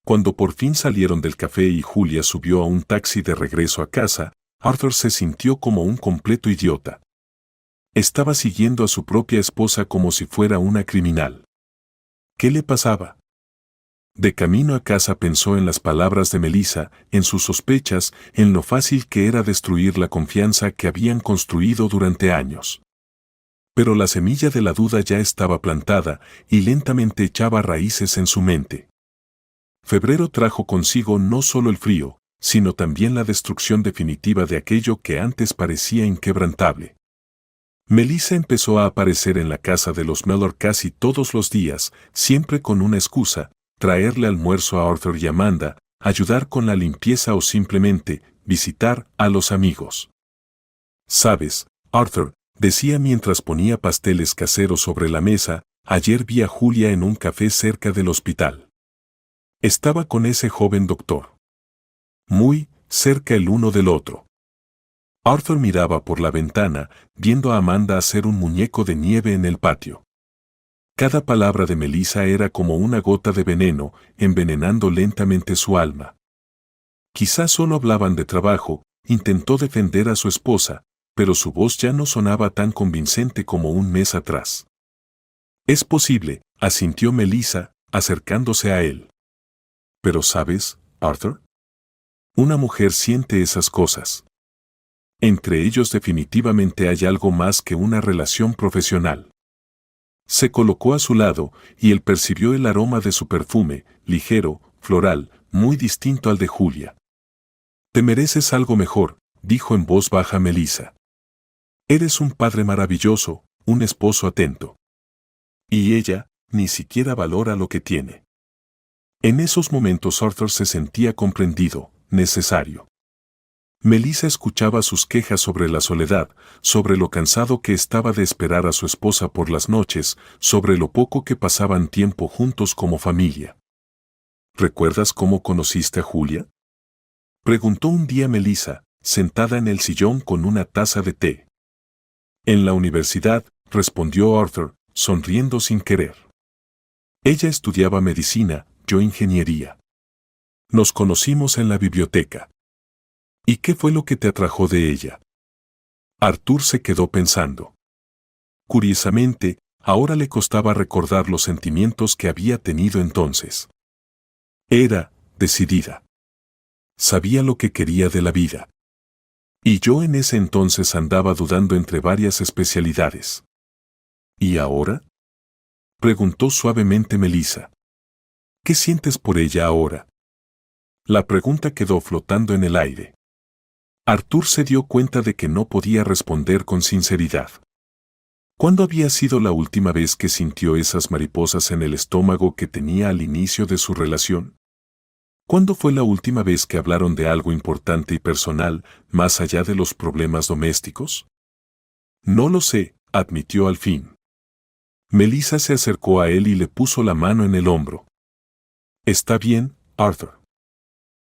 Cuando por fin salieron del café y Julia subió a un taxi de regreso a casa, Arthur se sintió como un completo idiota. Estaba siguiendo a su propia esposa como si fuera una criminal. ¿Qué le pasaba? De camino a casa pensó en las palabras de Melissa, en sus sospechas, en lo fácil que era destruir la confianza que habían construido durante años. Pero la semilla de la duda ya estaba plantada y lentamente echaba raíces en su mente. Febrero trajo consigo no solo el frío, sino también la destrucción definitiva de aquello que antes parecía inquebrantable. Melissa empezó a aparecer en la casa de los Mellor casi todos los días, siempre con una excusa: traerle almuerzo a Arthur y Amanda, ayudar con la limpieza o simplemente visitar a los amigos. «¿Sabes, Arthur?», decía mientras ponía pasteles caseros sobre la mesa, «ayer vi a Julia en un café cerca del hospital. Estaba con ese joven doctor. Muy cerca el uno del otro». Arthur miraba por la ventana, viendo a Amanda hacer un muñeco de nieve en el patio. Cada palabra de Melissa era como una gota de veneno, envenenando lentamente su alma. Quizás solo hablaban de trabajo, intentó defender a su esposa, pero su voz ya no sonaba tan convincente como un mes atrás. «Es posible», asintió Melissa, acercándose a él. «Pero sabes, Arthur, una mujer siente esas cosas. Entre ellos definitivamente hay algo más que una relación profesional». Se colocó a su lado y él percibió el aroma de su perfume, ligero, floral, muy distinto al de Julia. «Te mereces algo mejor», dijo en voz baja Melissa. «Eres un padre maravilloso, un esposo atento. Y ella ni siquiera valora lo que tiene». En esos momentos Arthur se sentía comprendido, necesario. Melissa escuchaba sus quejas sobre la soledad, sobre lo cansado que estaba de esperar a su esposa por las noches, sobre lo poco que pasaban tiempo juntos como familia. «¿Recuerdas cómo conociste a Julia?», preguntó un día Melissa, sentada en el sillón con una taza de té. «En la universidad», respondió Arthur, sonriendo sin querer. «Ella estudiaba medicina, yo ingeniería. Nos conocimos en la biblioteca». «¿Y qué fue lo que te atrajo de ella?». Arthur se quedó pensando. Curiosamente, ahora le costaba recordar los sentimientos que había tenido entonces. Era decidida. Sabía lo que quería de la vida. Y yo en ese entonces andaba dudando entre varias especialidades. «¿Y ahora?», preguntó suavemente Melissa. «¿Qué sientes por ella ahora?». La pregunta quedó flotando en el aire. Arthur se dio cuenta de que no podía responder con sinceridad. ¿Cuándo había sido la última vez que sintió esas mariposas en el estómago que tenía al inicio de su relación? ¿Cuándo fue la última vez que hablaron de algo importante y personal, más allá de los problemas domésticos? «No lo sé», admitió al fin. Melissa se acercó a él y le puso la mano en el hombro. «Está bien, Arthur.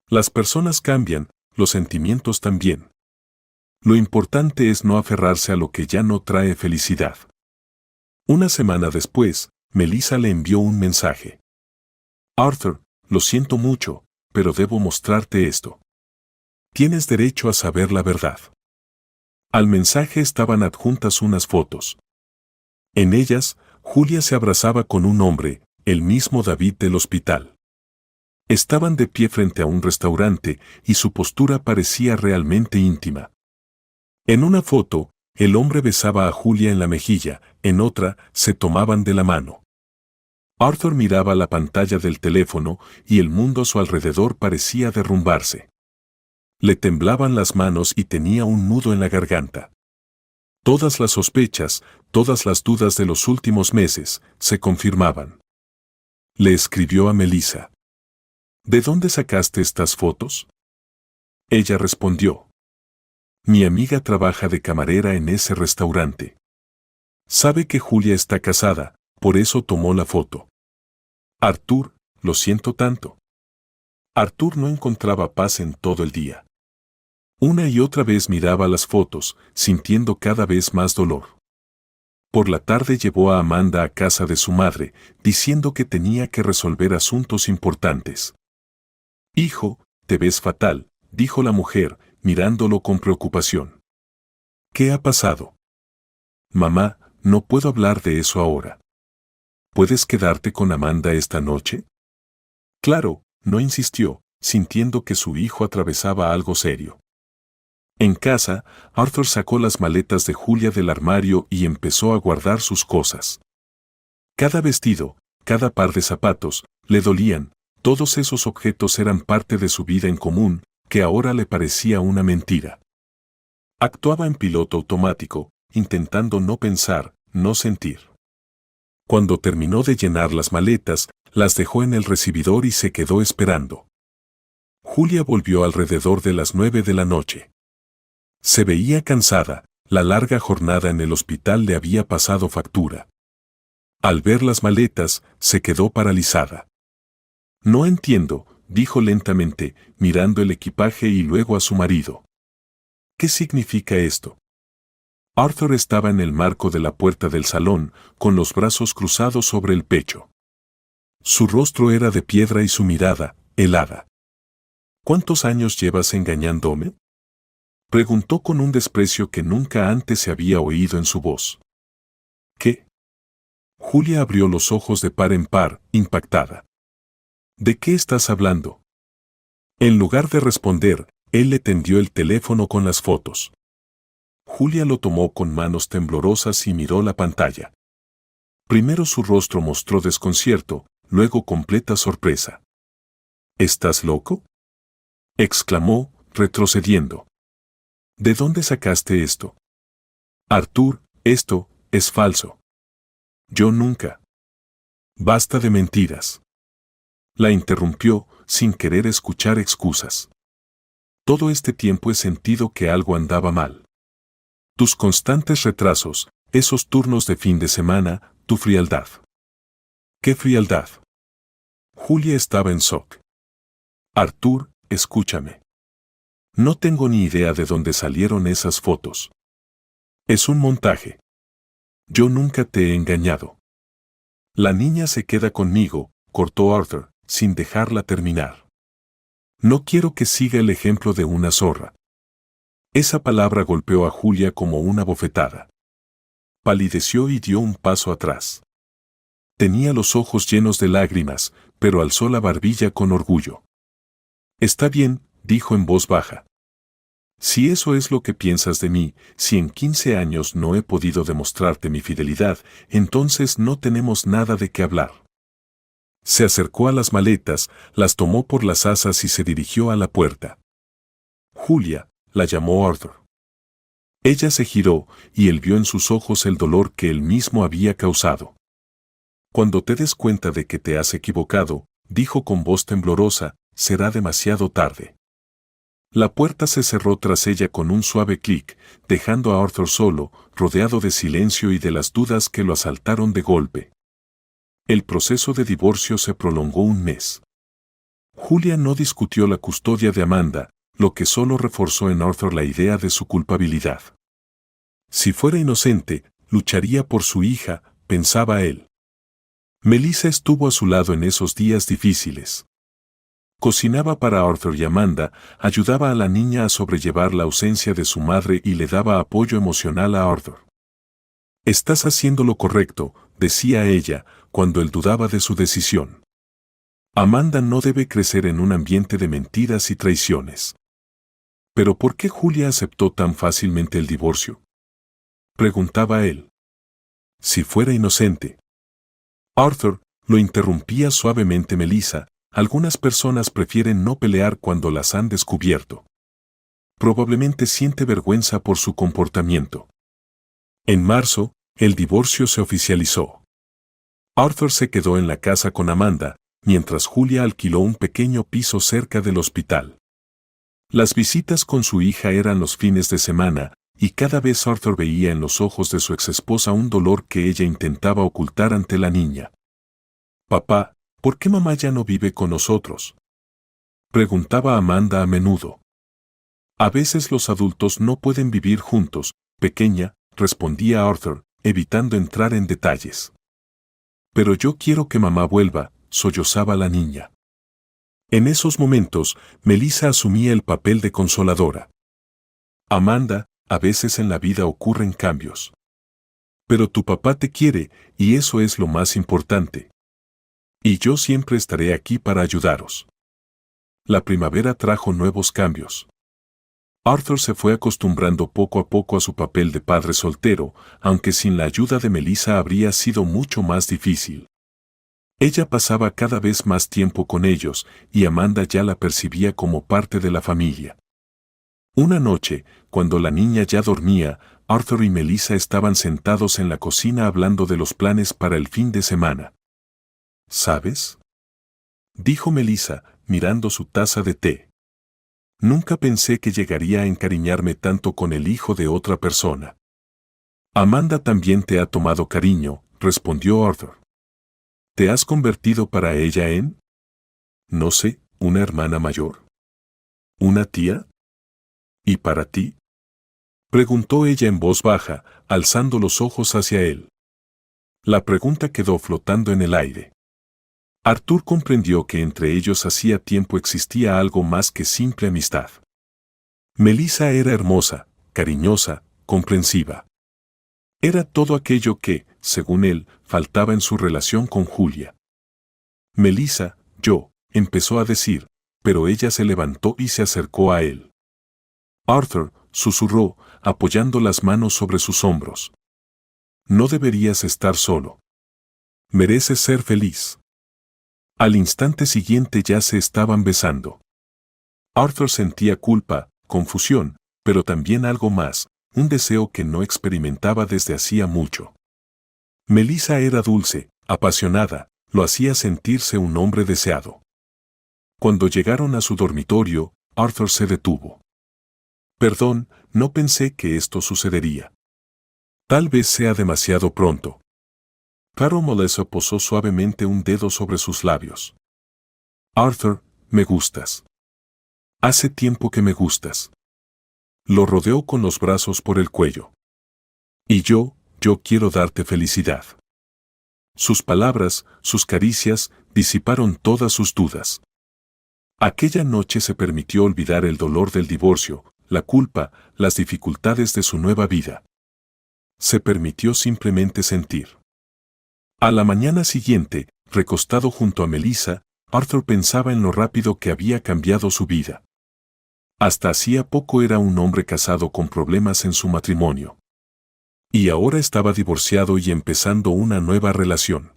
Las personas cambian, los sentimientos también. Lo importante es no aferrarse a lo que ya no trae felicidad». Una semana después, Melissa le envió un mensaje. «Arthur, lo siento mucho, pero debo mostrarte esto. Tienes derecho a saber la verdad». Al mensaje estaban adjuntas unas fotos. En ellas, Julia se abrazaba con un hombre, el mismo David del hospital. Estaban de pie frente a un restaurante y su postura parecía realmente íntima. En una foto, el hombre besaba a Julia en la mejilla, en otra, se tomaban de la mano. Arthur miraba la pantalla del teléfono y el mundo a su alrededor parecía derrumbarse. Le temblaban las manos y tenía un nudo en la garganta. Todas las sospechas, todas las dudas de los últimos meses, se confirmaban. Le escribió a Melissa. «¿De dónde sacaste estas fotos?». Ella respondió. «Mi amiga trabaja de camarera en ese restaurante. Sabe que Julia está casada, por eso tomó la foto». «Arthur, lo siento tanto». Arthur no encontraba paz en todo el día. Una y otra vez miraba las fotos, sintiendo cada vez más dolor. Por la tarde llevó a Amanda a casa de su madre, diciendo que tenía que resolver asuntos importantes. Hijo, te ves fatal, dijo la mujer, mirándolo con preocupación. ¿Qué ha pasado? Mamá, no puedo hablar de eso ahora. ¿Puedes quedarte con Amanda esta noche? Claro, no insistió, sintiendo que su hijo atravesaba algo serio. En casa, Arthur sacó las maletas de Julia del armario y empezó a guardar sus cosas. Cada vestido, cada par de zapatos, le dolían, todos esos objetos eran parte de su vida en común, que ahora le parecía una mentira. Actuaba en piloto automático, intentando no pensar, no sentir. Cuando terminó de llenar las maletas, las dejó en el recibidor y se quedó esperando. Julia volvió alrededor de las 9 de la noche. Se veía cansada, la larga jornada en el hospital le había pasado factura. Al ver las maletas, se quedó paralizada. No entiendo, dijo lentamente, mirando el equipaje y luego a su marido. ¿Qué significa esto? Arthur estaba en el marco de la puerta del salón, con los brazos cruzados sobre el pecho. Su rostro era de piedra y su mirada, helada. ¿Cuántos años llevas engañándome? Preguntó con un desprecio que nunca antes se había oído en su voz. ¿Qué? Julia abrió los ojos de par en par, impactada. ¿De qué estás hablando? En lugar de responder, él le tendió el teléfono con las fotos. Julia lo tomó con manos temblorosas y miró la pantalla. Primero su rostro mostró desconcierto, luego completa sorpresa. ¿Estás loco?, exclamó, retrocediendo. ¿De dónde sacaste esto? Arthur, esto es falso. Yo nunca. Basta de mentiras. La interrumpió, sin querer escuchar excusas. Todo este tiempo he sentido que algo andaba mal. Tus constantes retrasos, esos turnos de fin de semana, tu frialdad. ¿Qué frialdad? Julia estaba en shock. Arthur, escúchame. No tengo ni idea de dónde salieron esas fotos. Es un montaje. Yo nunca te he engañado. La niña se queda conmigo, cortó Arthur, sin dejarla terminar. No quiero que siga el ejemplo de una zorra. Esa palabra golpeó a Julia como una bofetada. Palideció y dio un paso atrás. Tenía los ojos llenos de lágrimas, pero alzó la barbilla con orgullo. Está bien, dijo en voz baja. Si eso es lo que piensas de mí, si en 15 años no he podido demostrarte mi fidelidad, entonces no tenemos nada de qué hablar. Se acercó a las maletas, las tomó por las asas y se dirigió a la puerta. Julia, la llamó Arthur. Ella se giró, y él vio en sus ojos el dolor que él mismo había causado. Cuando te des cuenta de que te has equivocado, dijo con voz temblorosa, será demasiado tarde. La puerta se cerró tras ella con un suave clic, dejando a Arthur solo, rodeado de silencio y de las dudas que lo asaltaron de golpe. El proceso de divorcio se prolongó un mes. Julia no discutió la custodia de Amanda, lo que solo reforzó en Arthur la idea de su culpabilidad. Si fuera inocente, lucharía por su hija, pensaba él. Melissa estuvo a su lado en esos días difíciles. Cocinaba para Arthur y Amanda, ayudaba a la niña a sobrellevar la ausencia de su madre y le daba apoyo emocional a Arthur. Estás haciendo lo correcto, decía ella, cuando él dudaba de su decisión. Amanda no debe crecer en un ambiente de mentiras y traiciones. ¿Pero por qué Julia aceptó tan fácilmente el divorcio?, preguntaba él. Si fuera inocente. Arthur, lo interrumpía suavemente Melissa, algunas personas prefieren no pelear cuando las han descubierto. Probablemente siente vergüenza por su comportamiento. En marzo, el divorcio se oficializó. Arthur se quedó en la casa con Amanda, mientras Julia alquiló un pequeño piso cerca del hospital. Las visitas con su hija eran los fines de semana, y cada vez Arthur veía en los ojos de su exesposa un dolor que ella intentaba ocultar ante la niña. Papá, ¿por qué mamá ya no vive con nosotros?, preguntaba Amanda a menudo. A veces los adultos no pueden vivir juntos, pequeña, respondía Arthur, evitando entrar en detalles. Pero yo quiero que mamá vuelva, sollozaba la niña. En esos momentos, Melissa asumía el papel de consoladora. Amanda, a veces en la vida ocurren cambios. Pero tu papá te quiere, y eso es lo más importante. Y yo siempre estaré aquí para ayudaros. La primavera trajo nuevos cambios. Arthur se fue acostumbrando poco a poco a su papel de padre soltero, aunque sin la ayuda de Melissa habría sido mucho más difícil. Ella pasaba cada vez más tiempo con ellos, y Amanda ya la percibía como parte de la familia. Una noche, cuando la niña ya dormía, Arthur y Melissa estaban sentados en la cocina hablando de los planes para el fin de semana. ¿Sabes?, dijo Melissa, mirando su taza de té. Nunca pensé que llegaría a encariñarme tanto con el hijo de otra persona. Amanda también te ha tomado cariño, respondió Arthur. ¿Te has convertido para ella en? No sé, una hermana mayor. ¿Una tía? ¿Y para ti?, preguntó ella en voz baja, alzando los ojos hacia él. La pregunta quedó flotando en el aire. Arthur comprendió que entre ellos hacía tiempo existía algo más que simple amistad. Melissa era hermosa, cariñosa, comprensiva. Era todo aquello que, según él, faltaba en su relación con Julia. Melissa, empezó a decir, pero ella se levantó y se acercó a él. Arthur, susurró, apoyando las manos sobre sus hombros. No deberías estar solo. Mereces ser feliz. Al instante siguiente ya se estaban besando. Arthur sentía culpa, confusión, pero también algo más, un deseo que no experimentaba desde hacía mucho. Melissa era dulce, apasionada, lo hacía sentirse un hombre deseado. Cuando llegaron a su dormitorio, Arthur se detuvo. Perdón, no pensé que esto sucedería. Tal vez sea demasiado pronto. Caro Melissa posó suavemente un dedo sobre sus labios. Arthur, me gustas. Hace tiempo que me gustas. Lo rodeó con los brazos por el cuello. Y yo quiero darte felicidad. Sus palabras, sus caricias, disiparon todas sus dudas. Aquella noche se permitió olvidar el dolor del divorcio, la culpa, las dificultades de su nueva vida. Se permitió simplemente sentir. A la mañana siguiente, recostado junto a Melissa, Arthur pensaba en lo rápido que había cambiado su vida. Hasta hacía poco era un hombre casado con problemas en su matrimonio. Y ahora estaba divorciado y empezando una nueva relación.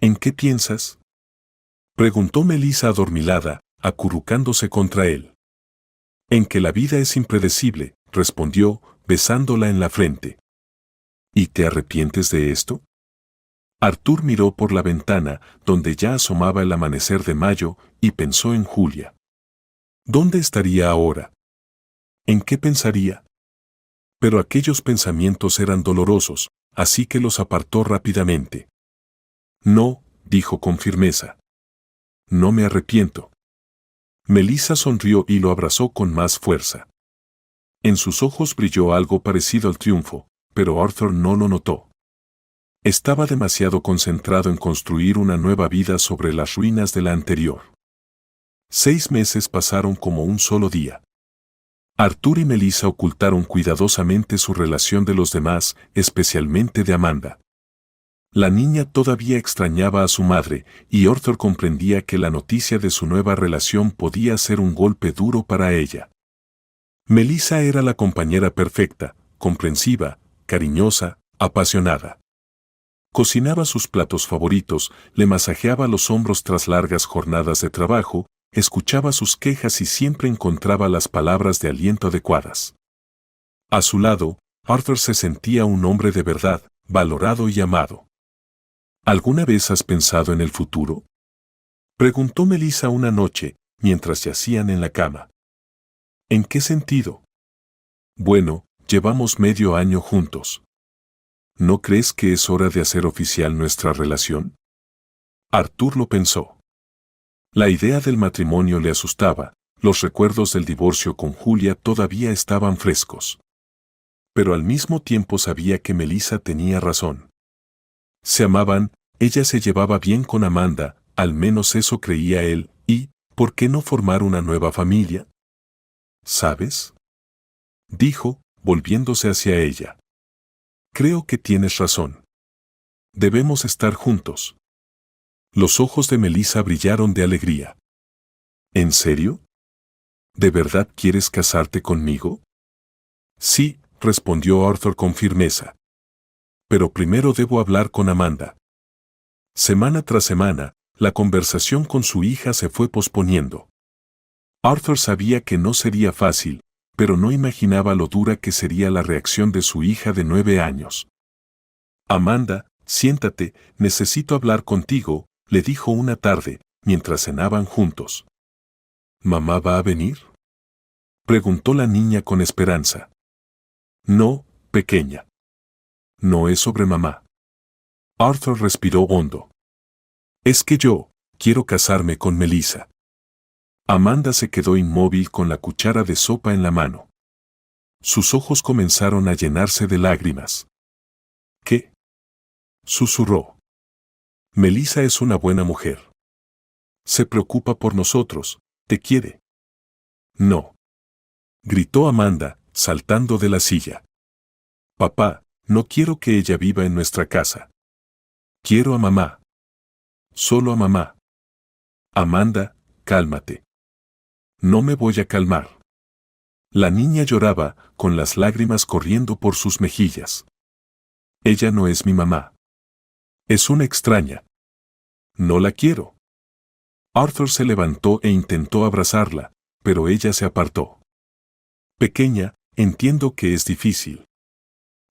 ¿En qué piensas?, preguntó Melissa adormilada, acurrucándose contra él. En que la vida es impredecible, respondió, besándola en la frente. ¿Y te arrepientes de esto? Arthur miró por la ventana, donde ya asomaba el amanecer de mayo, y pensó en Julia. ¿Dónde estaría ahora? ¿En qué pensaría? Pero aquellos pensamientos eran dolorosos, así que los apartó rápidamente. No, dijo con firmeza. No me arrepiento. Melissa sonrió y lo abrazó con más fuerza. En sus ojos brilló algo parecido al triunfo, pero Arthur no lo notó. Estaba demasiado concentrado en construir una nueva vida sobre las ruinas de la anterior. 6 meses pasaron como un solo día. Arthur y Melissa ocultaron cuidadosamente su relación de los demás, especialmente de Amanda. La niña todavía extrañaba a su madre, y Arthur comprendía que la noticia de su nueva relación podía ser un golpe duro para ella. Melissa era la compañera perfecta, comprensiva, cariñosa, apasionada. Cocinaba sus platos favoritos, le masajeaba los hombros tras largas jornadas de trabajo, escuchaba sus quejas y siempre encontraba las palabras de aliento adecuadas. A su lado, Arthur se sentía un hombre de verdad, valorado y amado. ¿Alguna vez has pensado en el futuro?, preguntó Melissa una noche, mientras yacían en la cama. ¿En qué sentido? Bueno, llevamos medio año juntos. ¿No crees que es hora de hacer oficial nuestra relación? Arthur lo pensó. La idea del matrimonio le asustaba, los recuerdos del divorcio con Julia todavía estaban frescos. Pero al mismo tiempo sabía que Melissa tenía razón. Se amaban, ella se llevaba bien con Amanda, al menos eso creía él, y, ¿Por qué no formar una nueva familia? ¿Sabes?, dijo, volviéndose hacia ella. Creo que tienes razón. Debemos estar juntos. Los ojos de Melissa brillaron de alegría. ¿En serio? ¿De verdad quieres casarte conmigo? Sí, respondió Arthur con firmeza. Pero primero debo hablar con Amanda. Semana tras semana, la conversación con su hija se fue posponiendo. Arthur sabía que no sería fácil, pero no imaginaba lo dura que sería la reacción de su hija de 9 años. Amanda, siéntate, necesito hablar contigo, le dijo una tarde, mientras cenaban juntos. ¿Mamá va a venir?, preguntó la niña con esperanza. No, pequeña. No es sobre mamá. Arthur respiró hondo. Es que yo quiero casarme con Melissa. Amanda se quedó inmóvil con la cuchara de sopa en la mano. Sus ojos comenzaron a llenarse de lágrimas. ¿Qué?, susurró. Melissa es una buena mujer. Se preocupa por nosotros, te quiere. No, gritó Amanda, saltando de la silla. Papá, no quiero que ella viva en nuestra casa. Quiero a mamá. Solo a mamá. Amanda, cálmate. No me voy a calmar. La niña lloraba, con las lágrimas corriendo por sus mejillas. Ella no es mi mamá. Es una extraña. No la quiero. Arthur se levantó e intentó abrazarla, pero ella se apartó. Pequeña, entiendo que es difícil.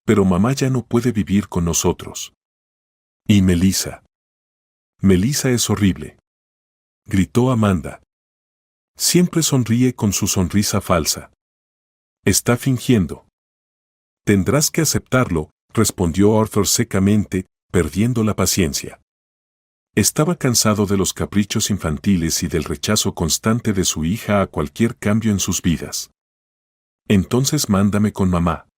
Pero mamá ya no puede vivir con nosotros. ¿Y Melissa? Melissa es horrible. Gritó Amanda. Siempre sonríe con su sonrisa falsa. Está fingiendo. Tendrás que aceptarlo, respondió Arthur secamente, perdiendo la paciencia. Estaba cansado de los caprichos infantiles y del rechazo constante de su hija a cualquier cambio en sus vidas. Entonces mándame con mamá.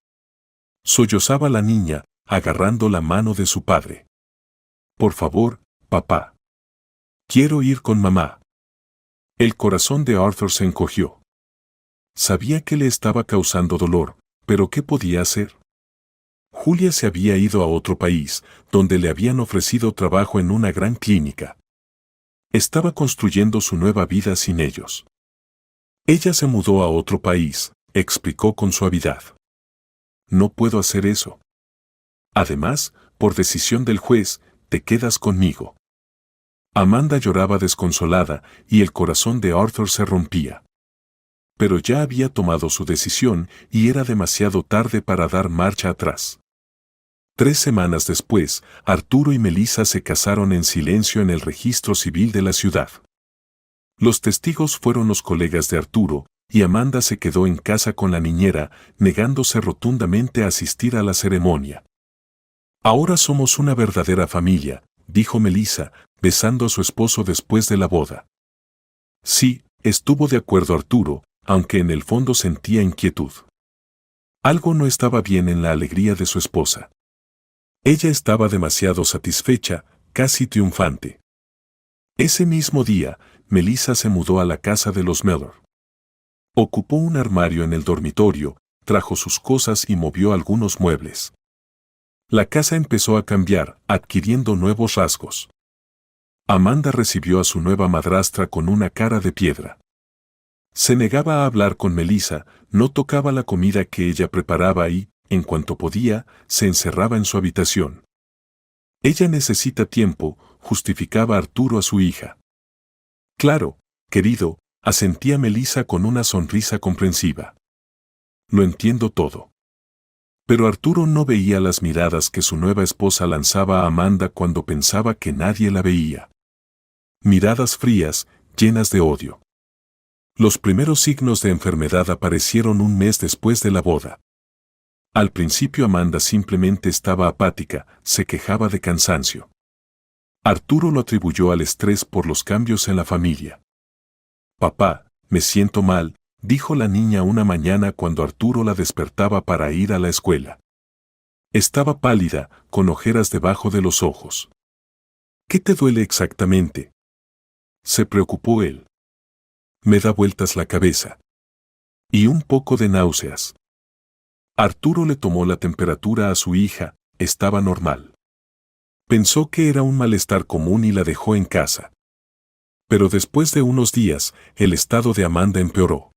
Sollozaba la niña, agarrando la mano de su padre. Por favor, papá. Quiero ir con mamá. El corazón de Arthur se encogió. Sabía que le estaba causando dolor, pero ¿qué podía hacer? Julia se había ido a otro país, donde le habían ofrecido trabajo en una gran clínica. Estaba construyendo su nueva vida sin ellos. Ella se mudó a otro país, explicó con suavidad. No puedo hacer eso. Además, por decisión del juez, te quedas conmigo. Amanda lloraba desconsolada y el corazón de Arthur se rompía. Pero ya había tomado su decisión y era demasiado tarde para dar marcha atrás. 3 semanas después, Arturo y Melissa se casaron en silencio en el registro civil de la ciudad. Los testigos fueron los colegas de Arturo, y Amanda se quedó en casa con la niñera, negándose rotundamente a asistir a la ceremonia. Ahora somos una verdadera familia, dijo Melissa, besando a su esposo después de la boda. Sí, estuvo de acuerdo Arturo, aunque en el fondo sentía inquietud. Algo no estaba bien en la alegría de su esposa. Ella estaba demasiado satisfecha, casi triunfante. Ese mismo día, Melissa se mudó a la casa de los Miller. Ocupó un armario en el dormitorio, trajo sus cosas y movió algunos muebles. La casa empezó a cambiar, adquiriendo nuevos rasgos. Amanda recibió a su nueva madrastra con una cara de piedra. Se negaba a hablar con Melissa, no tocaba la comida que ella preparaba y, en cuanto podía, se encerraba en su habitación. Ella necesita tiempo, justificaba Arturo a su hija. Claro, querido, asentía Melissa con una sonrisa comprensiva. Lo entiendo todo. Pero Arturo no veía las miradas que su nueva esposa lanzaba a Amanda cuando pensaba que nadie la veía. Miradas frías, llenas de odio. Los primeros signos de enfermedad aparecieron un mes después de la boda. Al principio Amanda simplemente estaba apática, se quejaba de cansancio. Arturo lo atribuyó al estrés por los cambios en la familia. Papá, me siento mal, dijo la niña una mañana cuando Arturo la despertaba para ir a la escuela. Estaba pálida, con ojeras debajo de los ojos. ¿Qué te duele exactamente?, se preocupó él. Me da vueltas la cabeza. Y un poco de náuseas. Arturo le tomó la temperatura a su hija, estaba normal. Pensó que era un malestar común y la dejó en casa. Pero después de unos días, el estado de Amanda empeoró.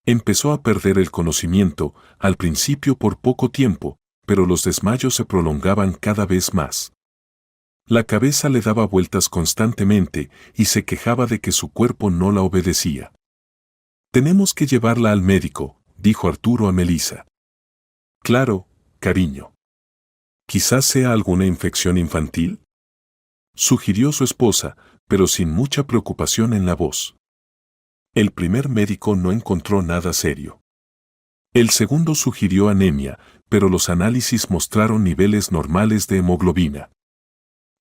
Empezó a perder el conocimiento, al principio por poco tiempo, pero los desmayos se prolongaban cada vez más. La cabeza le daba vueltas constantemente y se quejaba de que su cuerpo no la obedecía. «Tenemos que llevarla al médico», dijo Arturo a Melissa. «Claro, cariño. Quizás sea alguna infección infantil», sugirió su esposa, pero sin mucha preocupación en la voz. El primer médico no encontró nada serio. El segundo sugirió anemia, pero los análisis mostraron niveles normales de hemoglobina.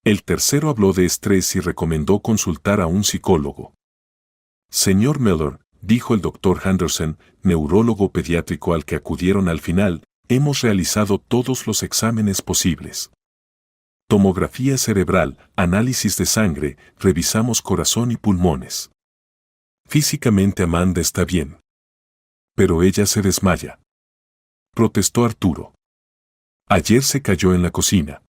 El tercero habló de estrés y recomendó consultar a un psicólogo. «Señor Miller», dijo el doctor Henderson, neurólogo pediátrico al que acudieron al final, «hemos realizado todos los exámenes posibles. Tomografía cerebral, análisis de sangre, revisamos corazón y pulmones. Físicamente Amanda está bien. Pero ella se desmaya», protestó Arturo. «Ayer se cayó en la cocina.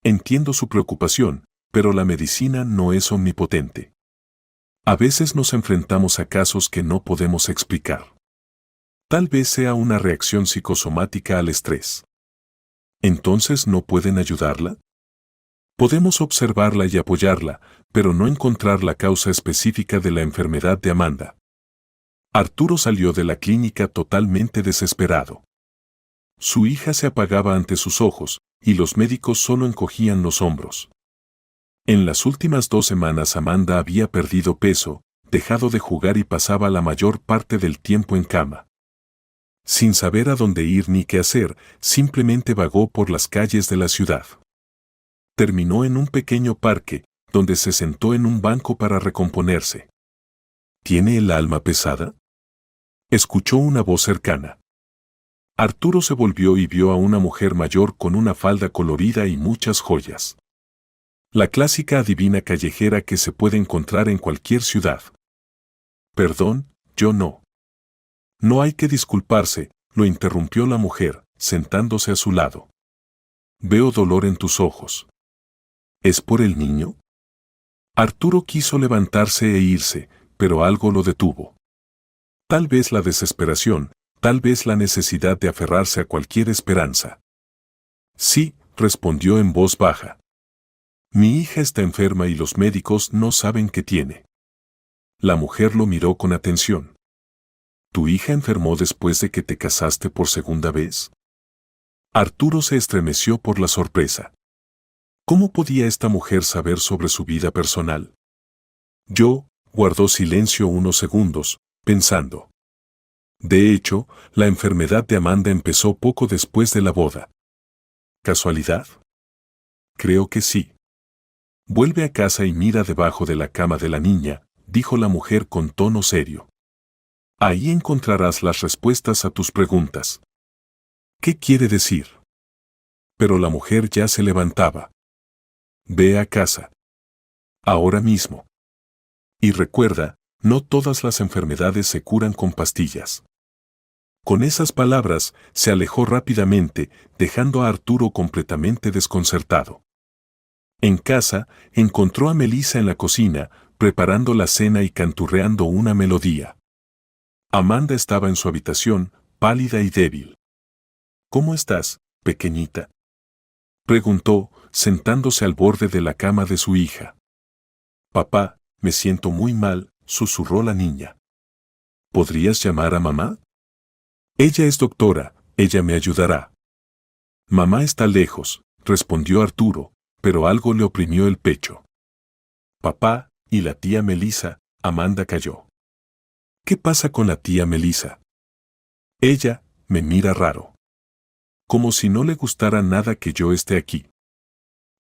Entiendo su preocupación, pero la medicina no es omnipotente. A veces nos enfrentamos a casos que no podemos explicar. Tal vez sea una reacción psicosomática al estrés. ¿Entonces no pueden ayudarla? Podemos observarla y apoyarla, pero no encontrar la causa específica de la enfermedad de Amanda». Arturo salió de la clínica totalmente desesperado. Su hija se apagaba ante sus ojos, y los médicos solo encogían los hombros. En las últimas 2 semanas Amanda había perdido peso, dejado de jugar y pasaba la mayor parte del tiempo en cama. Sin saber a dónde ir ni qué hacer, simplemente vagó por las calles de la ciudad. Terminó en un pequeño parque, donde se sentó en un banco para recomponerse. ¿Tiene el alma pesada?, escuchó una voz cercana. Arturo se volvió y vio a una mujer mayor con una falda colorida y muchas joyas. La clásica adivina callejera que se puede encontrar en cualquier ciudad. «Perdón, yo no». «No hay que disculparse», lo interrumpió la mujer, sentándose a su lado. «Veo dolor en tus ojos. ¿Es por el niño?». Arturo quiso levantarse e irse, pero algo lo detuvo. Tal vez la desesperación, tal vez la necesidad de aferrarse a cualquier esperanza. «Sí», respondió en voz baja. «Mi hija está enferma y los médicos no saben qué tiene». La mujer lo miró con atención. «¿Tu hija enfermó después de que te casaste por segunda vez?». Arturo se estremeció por la sorpresa. ¿Cómo podía esta mujer saber sobre su vida personal? Guardó silencio unos segundos, pensando. De hecho, la enfermedad de Amanda empezó poco después de la boda. ¿Casualidad? Creo que sí. Vuelve a casa y mira debajo de la cama de la niña, dijo la mujer con tono serio. Ahí encontrarás las respuestas a tus preguntas. ¿Qué quiere decir? Pero la mujer ya se levantaba. Ve a casa. Ahora mismo. Y recuerda, no todas las enfermedades se curan con pastillas. Con esas palabras, se alejó rápidamente, dejando a Arturo completamente desconcertado. En casa, encontró a Melissa en la cocina, preparando la cena y canturreando una melodía. Amanda estaba en su habitación, pálida y débil. ¿Cómo estás, pequeñita?, preguntó, sentándose al borde de la cama de su hija. Papá, me siento muy mal, susurró la niña. ¿Podrías llamar a mamá? Ella es doctora, ella me ayudará. Mamá está lejos, respondió Arturo, pero algo le oprimió el pecho. Papá, y la tía Melissa, Amanda calló. ¿Qué pasa con la tía Melissa? Ella me mira raro. Como si no le gustara nada que yo esté aquí.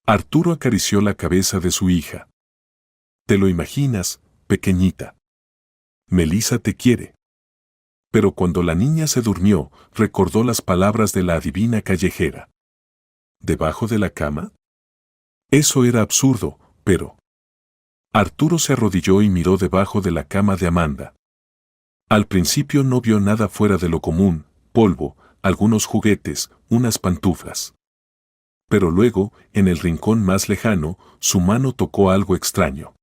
Arturo acarició la cabeza de su hija. ¿Te lo imaginas, pequeñita? Melissa te quiere. Pero cuando la niña se durmió, recordó las palabras de la adivina callejera. ¿Debajo de la cama? Eso era absurdo, pero Arturo se arrodilló y miró debajo de la cama de Amanda. Al principio no vio nada fuera de lo común, polvo, algunos juguetes, unas pantuflas. Pero luego, en el rincón más lejano, su mano tocó algo extraño.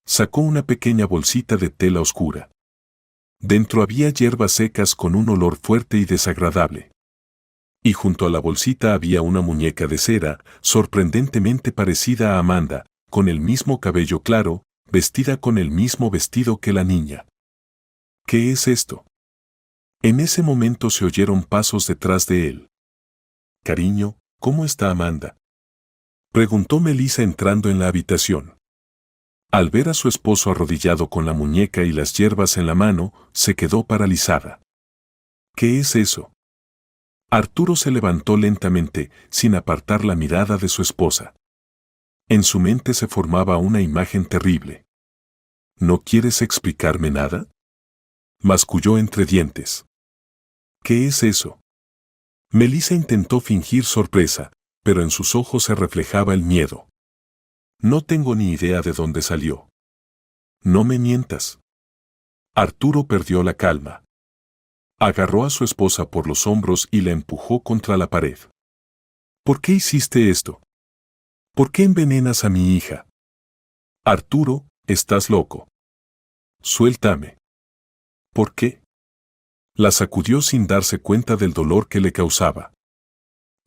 Sacó una pequeña bolsita de tela oscura. Dentro había hierbas secas con un olor fuerte y desagradable. Y junto a la bolsita había una muñeca de cera, sorprendentemente parecida a Amanda, con el mismo cabello claro, vestida con el mismo vestido que la niña. ¿Qué es esto? En ese momento se oyeron pasos detrás de él. Cariño, ¿cómo está Amanda?, preguntó Melissa entrando en la habitación. Al ver a su esposo arrodillado con la muñeca y las hierbas en la mano, se quedó paralizada. ¿Qué es eso? Arturo se levantó lentamente, sin apartar la mirada de su esposa. En su mente se formaba una imagen terrible. ¿No quieres explicarme nada?, masculló entre dientes. ¿Qué es eso? Melissa intentó fingir sorpresa, pero en sus ojos se reflejaba el miedo. No tengo ni idea de dónde salió. No me mientas. Arturo perdió la calma. Agarró a su esposa por los hombros y la empujó contra la pared. ¿Por qué hiciste esto? ¿Por qué envenenas a mi hija? Arturo, estás loco. Suéltame. ¿Por qué? La sacudió sin darse cuenta del dolor que le causaba.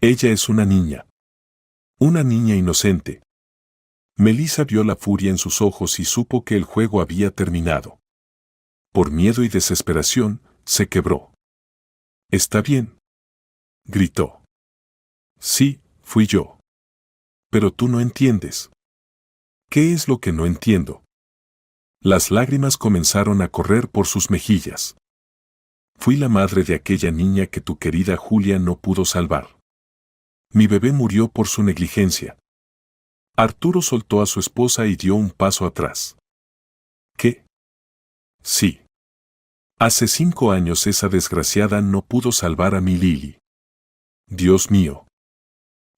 Ella es una niña. Una niña inocente. Melissa vio la furia en sus ojos y supo que el juego había terminado. Por miedo y desesperación, se quebró. ¿Está bien?, gritó. Sí, fui yo. Pero tú no entiendes. ¿Qué es lo que no entiendo? Las lágrimas comenzaron a correr por sus mejillas. Fui la madre de aquella niña que tu querida Julia no pudo salvar. Mi bebé murió por su negligencia. Arturo soltó a su esposa y dio un paso atrás. ¿Qué? Sí. Hace 5 años esa desgraciada no pudo salvar a mi Lily. Dios mío.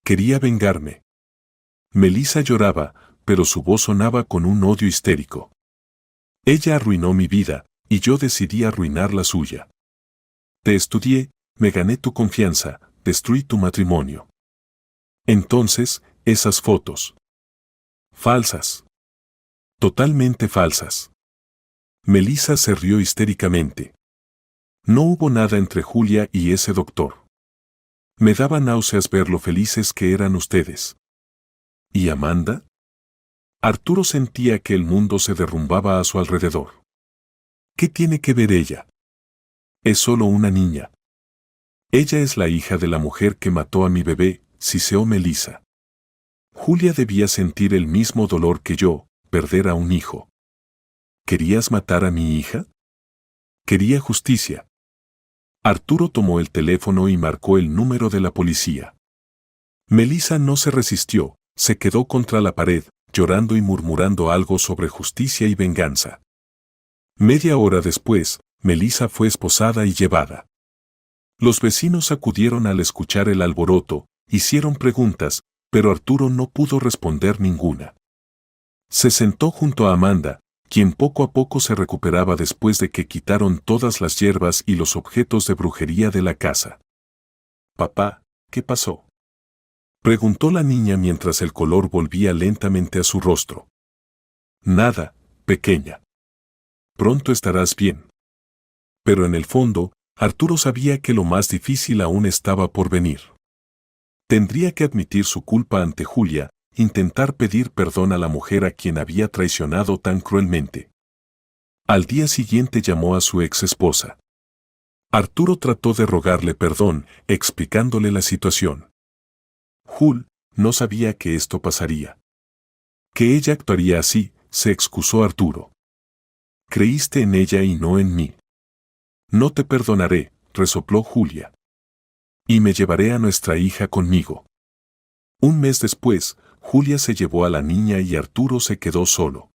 Quería vengarme. Melissa lloraba, pero su voz sonaba con un odio histérico. Ella arruinó mi vida, y yo decidí arruinar la suya. Te estudié, me gané tu confianza, destruí tu matrimonio. Entonces, esas fotos. Falsas. Totalmente falsas. Melissa se rió histéricamente. No hubo nada entre Julia y ese doctor. Me daba náuseas ver lo felices que eran ustedes. ¿Y Amanda? Arturo sentía que el mundo se derrumbaba a su alrededor. ¿Qué tiene que ver ella? Es solo una niña. Ella es la hija de la mujer que mató a mi bebé, siseó Melissa. Julia debía sentir el mismo dolor que yo, perder a un hijo. ¿Querías matar a mi hija? Quería justicia. Arturo tomó el teléfono y marcó el número de la policía. Melissa no se resistió, se quedó contra la pared, llorando y murmurando algo sobre justicia y venganza. Media hora después, Melissa fue esposada y llevada. Los vecinos acudieron al escuchar el alboroto, hicieron preguntas, pero Arturo no pudo responder ninguna. Se sentó junto a Amanda, quien poco a poco se recuperaba después de que quitaron todas las hierbas y los objetos de brujería de la casa. Papá, ¿qué pasó?, preguntó la niña mientras el color volvía lentamente a su rostro. Nada, pequeña. Pronto estarás bien. Pero en el fondo, Arturo sabía que lo más difícil aún estaba por venir. Tendría que admitir su culpa ante Julia, intentar pedir perdón a la mujer a quien había traicionado tan cruelmente. Al día siguiente llamó a su ex esposa. Arturo trató de rogarle perdón, explicándole la situación. Jul no sabía que esto pasaría. Que ella actuaría así, se excusó Arturo. Creíste en ella y no en mí. No te perdonaré, resopló Julia. Y me llevaré a nuestra hija conmigo. Un mes después, Julia se llevó a la niña y Arturo se quedó solo.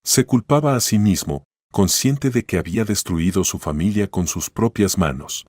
Se culpaba a sí mismo, consciente de que había destruido su familia con sus propias manos.